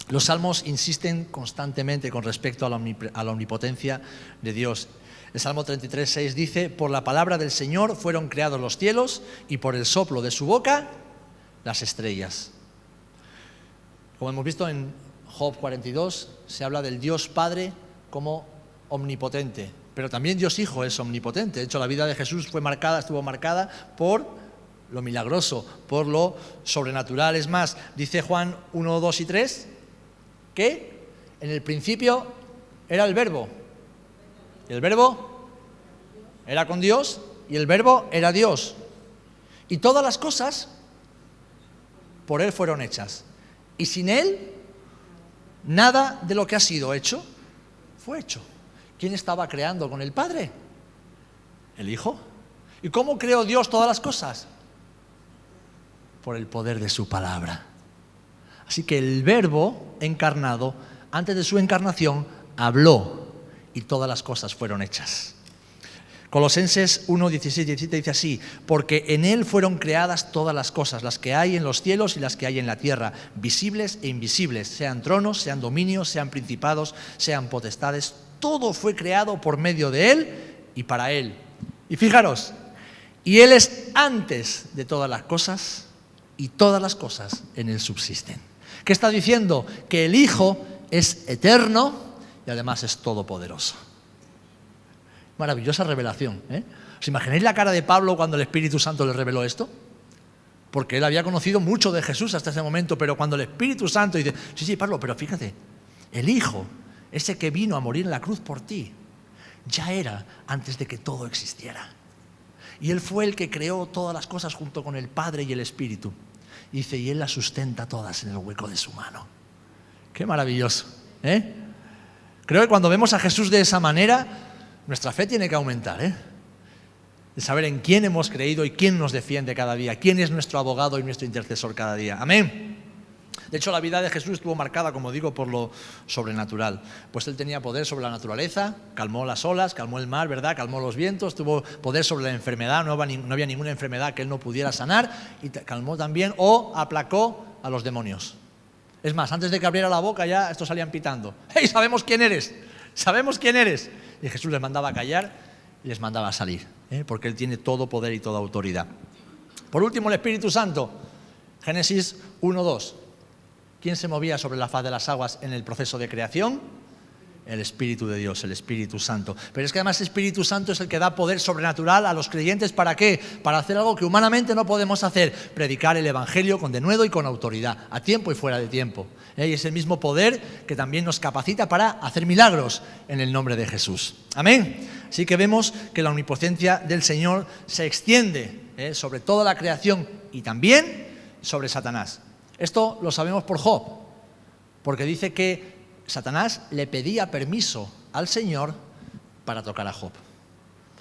Los salmos insisten constantemente con respecto a la omnipotencia de Dios. El Salmo 33:6 dice, por la palabra del Señor fueron creados los cielos y por el soplo de su boca las estrellas. Como hemos visto en Job 42, se habla del Dios Padre como omnipotente, pero también Dios Hijo es omnipotente. De hecho, la vida de Jesús estuvo marcada por lo milagroso, por lo sobrenatural. Es más, dice Juan 1, 2 y 3, que en el principio era el Verbo. El Verbo era con Dios y el Verbo era Dios. Y todas las cosas por Él fueron hechas. Y sin Él, nada de lo que ha sido hecho fue hecho. ¿Quién estaba creando con el Padre? El Hijo. ¿Y cómo creó Dios todas las cosas? Por el poder de su palabra. Así que el Verbo encarnado, antes de su encarnación, habló y todas las cosas fueron hechas. Colosenses 1, 16, 17 dice así, porque en Él fueron creadas todas las cosas, las que hay en los cielos y las que hay en la tierra, visibles e invisibles, sean tronos, sean dominios, sean principados, sean potestades, todo fue creado por medio de Él y para Él. Y fijaros, y Él es antes de todas las cosas y todas las cosas en Él subsisten. ¿Qué está diciendo? Que el Hijo es eterno y además es todopoderoso. Maravillosa revelación, ¿eh? ¿Os imagináis la cara de Pablo cuando el Espíritu Santo le reveló esto? Porque él había conocido mucho de Jesús hasta ese momento, pero cuando el Espíritu Santo dice, sí, Pablo, pero fíjate, el Hijo, ese que vino a morir en la cruz por ti, ya era antes de que todo existiera. Y Él fue el que creó todas las cosas junto con el Padre y el Espíritu. Y dice, y Él las sustenta todas en el hueco de su mano. Qué maravilloso, ¿eh? Creo que cuando vemos a Jesús de esa manera, nuestra fe tiene que aumentar, ¿eh? De saber en quién hemos creído y quién nos defiende cada día, quién es nuestro abogado y nuestro intercesor cada día. Amén. De hecho, la vida de Jesús estuvo marcada, como digo, por lo sobrenatural. Pues Él tenía poder sobre la naturaleza, calmó las olas, calmó el mar, ¿verdad? Calmó los vientos, tuvo poder sobre la enfermedad, no había ninguna enfermedad que Él no pudiera sanar, y calmó también o aplacó a los demonios. Es más, antes de que abriera la boca ya estos salían pitando. ¡Hey, sabemos quién eres! ¡Sabemos quién eres! Y Jesús les mandaba a callar y les mandaba a salir, porque Él tiene todo poder y toda autoridad. Por último, el Espíritu Santo. Génesis 1:2. ¿Quién se movía sobre la faz de las aguas en el proceso de creación? el Espíritu de Dios, el Espíritu Santo. Pero es que además el Espíritu Santo es el que da poder sobrenatural a los creyentes. ¿Para qué? Para hacer algo que humanamente no podemos hacer: predicar el Evangelio con denuedo y con autoridad, a tiempo y fuera de tiempo. Y es el mismo poder que también nos capacita para hacer milagros en el nombre de Jesús. Amén. Así que vemos que la omnipotencia del Señor se extiende sobre toda la creación y también sobre Satanás. Esto lo sabemos por Job, porque dice que Satanás le pedía permiso al Señor para tocar a Job.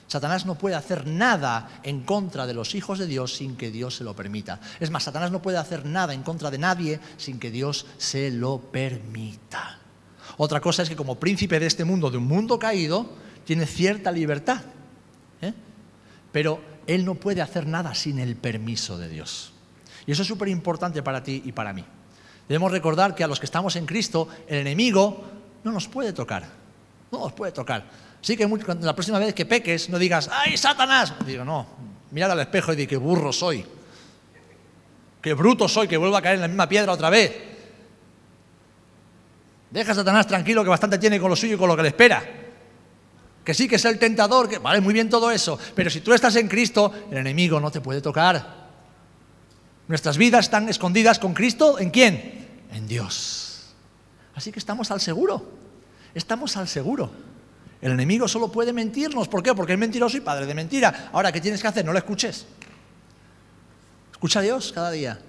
Satanás no puede hacer nada en contra de los hijos de Dios sin que Dios se lo permita. Es más, Satanás no puede hacer nada en contra de nadie sin que Dios se lo permita. Otra cosa es que como príncipe de este mundo, de un mundo caído, tiene cierta libertad, pero él no puede hacer nada sin el permiso de Dios. Y eso es súper importante para ti y para mí. Debemos recordar que a los que estamos en Cristo, el enemigo no nos puede tocar. No nos puede tocar. Así que la próxima vez que peques, no digas, ¡ay, Satanás! Digo, no, mirad al espejo y di, ¡qué burro soy! ¡Qué bruto soy, que vuelvo a caer en la misma piedra otra vez! Deja a Satanás tranquilo, que bastante tiene con lo suyo y con lo que le espera. Que sí, que es el tentador, que vale, muy bien todo eso. Pero si tú estás en Cristo, el enemigo no te puede tocar. Nuestras vidas están escondidas con Cristo, ¿en quién? En Dios. Así que estamos al seguro. Estamos al seguro. El enemigo solo puede mentirnos. ¿Por qué? Porque es mentiroso y padre de mentira. Ahora, ¿qué tienes que hacer? No lo escuches. Escucha a Dios cada día.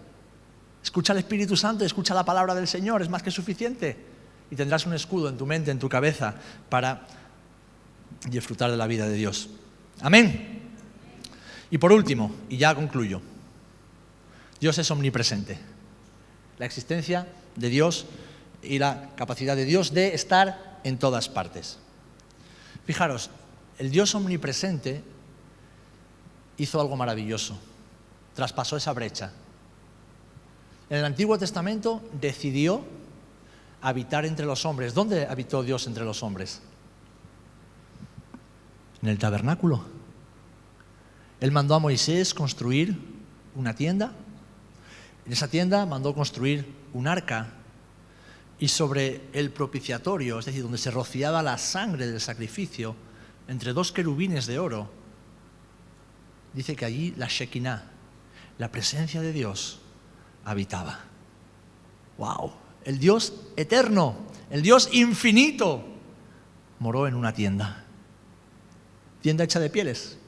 Escucha al Espíritu Santo, escucha la palabra del Señor. Es más que suficiente. Y tendrás un escudo en tu mente, en tu cabeza, para disfrutar de la vida de Dios. Amén. Y por último, y ya concluyo, Dios es omnipresente. La existencia de Dios y la capacidad de Dios de estar en todas partes. Fijaros, el Dios omnipresente hizo algo maravilloso. Traspasó esa brecha. En el Antiguo Testamento decidió habitar entre los hombres. ¿Dónde habitó Dios entre los hombres? En el tabernáculo. Él mandó a Moisés construir una tienda. En esa tienda mandó construir un arca, y sobre el propiciatorio, es decir, donde se rociaba la sangre del sacrificio, entre dos querubines de oro, dice que allí la Shekinah, la presencia de Dios, habitaba. ¡Wow! El Dios eterno, el Dios infinito, moró en una tienda. Tienda hecha de pieles.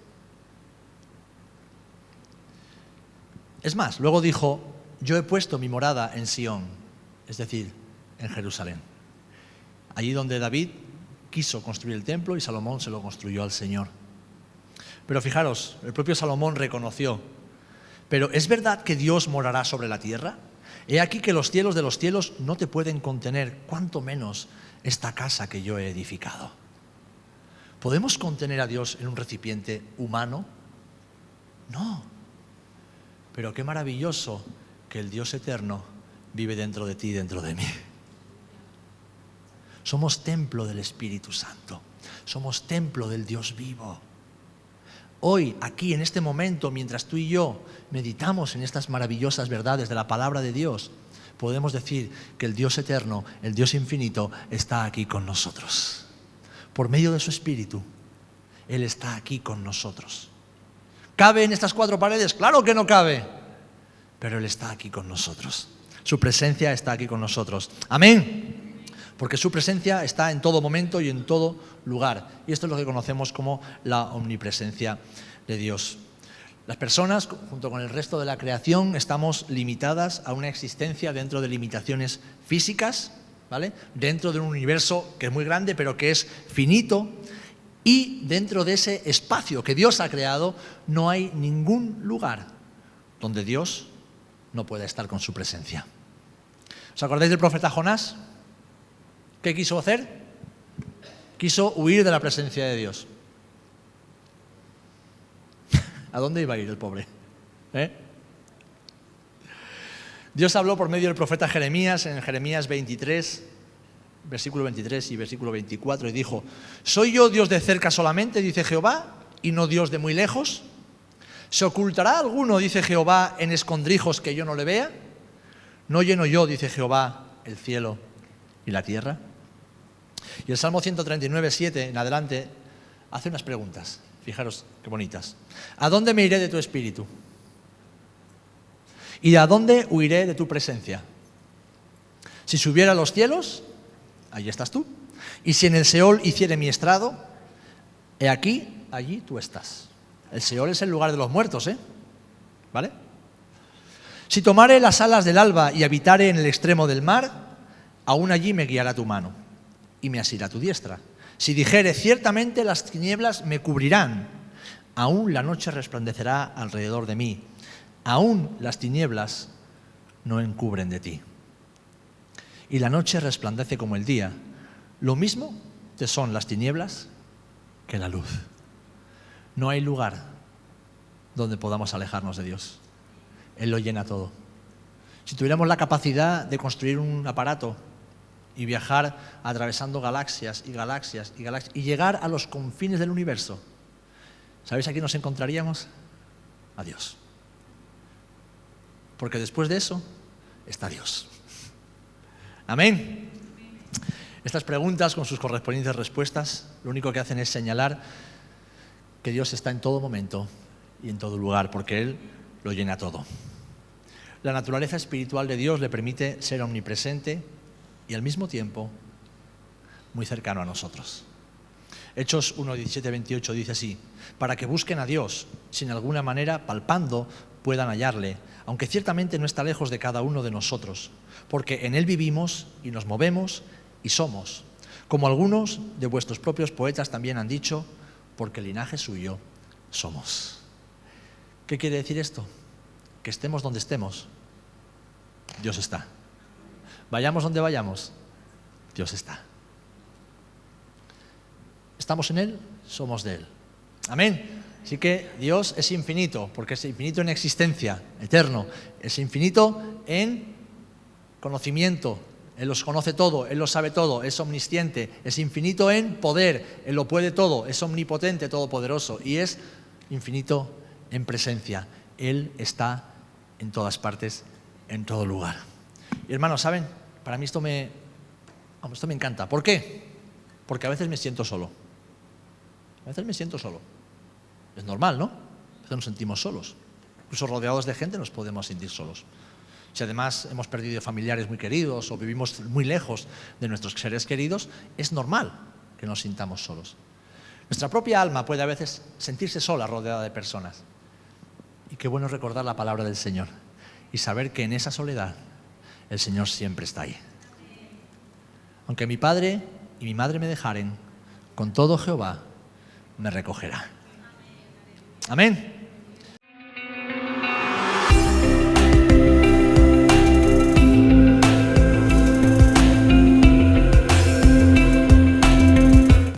Es más, luego dijo, yo he puesto mi morada en Sión, es decir, en Jerusalén. Allí donde David quiso construir el templo y Salomón se lo construyó al Señor. Pero fijaros, el propio Salomón reconoció, pero ¿es verdad que Dios morará sobre la tierra? He aquí que los cielos de los cielos no te pueden contener, cuanto menos esta casa que yo he edificado. ¿Podemos contener a Dios en un recipiente humano? No. Pero qué maravilloso que el Dios eterno vive dentro de ti y dentro de mí. Somos templo del Espíritu Santo. Somos templo del Dios vivo. Hoy, aquí, en este momento, mientras tú y yo meditamos en estas maravillosas verdades de la palabra de Dios, podemos decir que el Dios eterno, el Dios infinito, está aquí con nosotros. Por medio de su Espíritu, Él está aquí con nosotros. ¿Cabe en estas cuatro paredes? Claro que no cabe. Pero Él está aquí con nosotros. Su presencia está aquí con nosotros. Amén. Porque su presencia está en todo momento y en todo lugar. Y esto es lo que conocemos como la omnipresencia de Dios. Las personas, junto con el resto de la creación, estamos limitadas a una existencia dentro de limitaciones físicas, ¿vale? Dentro de un universo que es muy grande, pero que es finito. Y dentro de ese espacio que Dios ha creado, no hay ningún lugar donde Dios no pueda estar con su presencia. ¿Os acordáis del profeta Jonás? ¿Qué quiso hacer? Quiso huir de la presencia de Dios. ¿A dónde iba a ir el pobre? Dios habló por medio del profeta Jeremías, en Jeremías 23, versículo 23 y versículo 24, y dijo, ¿soy yo Dios de cerca solamente, dice Jehová, y no Dios de muy lejos? ¿Se ocultará alguno, dice Jehová, en escondrijos que yo no le vea? ¿No lleno yo, dice Jehová, el cielo y la tierra? Y el Salmo 139, 7 en adelante hace unas preguntas. Fijaros qué bonitas. ¿A dónde me iré de tu espíritu? ¿Y a dónde huiré de tu presencia? Si subiera a los cielos, allí estás tú. Y si en el Seol hiciere mi estrado, he aquí, allí tú estás. El Seol es el lugar de los muertos, ¿vale? Si tomare las alas del alba y habitare en el extremo del mar, aún allí me guiará tu mano y me asirá tu diestra. Si dijere, ciertamente las tinieblas me cubrirán, aún la noche resplandecerá alrededor de mí, aún las tinieblas no encubren de ti. Y la noche resplandece como el día, lo mismo te son las tinieblas que la luz. No hay lugar donde podamos alejarnos de Dios. Él lo llena todo. Si tuviéramos la capacidad de construir un aparato y viajar atravesando galaxias y galaxias y galaxias y llegar a los confines del universo, ¿sabéis a quién nos encontraríamos? A Dios. Porque después de eso está Dios. Amén. Estas preguntas con sus correspondientes respuestas lo único que hacen es señalar que Dios está en todo momento y en todo lugar, porque Él lo llena todo. La naturaleza espiritual de Dios le permite ser omnipresente y al mismo tiempo muy cercano a nosotros. Hechos 1, 17, 28 dice así: para que busquen a Dios, sin alguna manera palpando puedan hallarle, aunque ciertamente no está lejos de cada uno de nosotros, porque en Él vivimos y nos movemos y somos, como algunos de vuestros propios poetas también han dicho, porque el linaje suyo somos. ¿Qué quiere decir esto? Que estemos donde estemos, Dios está. Vayamos donde vayamos, Dios está. Estamos en Él, somos de Él. Amén. Así que Dios es infinito, porque es infinito en existencia, eterno. Es infinito en conocimiento. Él los conoce todo, Él lo sabe todo, es omnisciente. Es infinito en poder, Él lo puede todo, es omnipotente, todopoderoso. Y es infinito en presencia. Él está en todas partes, en todo lugar. Y hermanos, ¿saben? Para mí esto me encanta. ¿Por qué? Porque a veces me siento solo. A veces me siento solo. Es normal, ¿no? A veces nos sentimos solos. Incluso rodeados de gente nos podemos sentir solos. Si además hemos perdido familiares muy queridos o vivimos muy lejos de nuestros seres queridos, es normal que nos sintamos solos. Nuestra propia alma puede a veces sentirse sola rodeada de personas. Y qué bueno recordar la palabra del Señor y saber que en esa soledad el Señor siempre está ahí. Aunque mi padre y mi madre me dejaren, con todo Jehová me recogerá. Amén.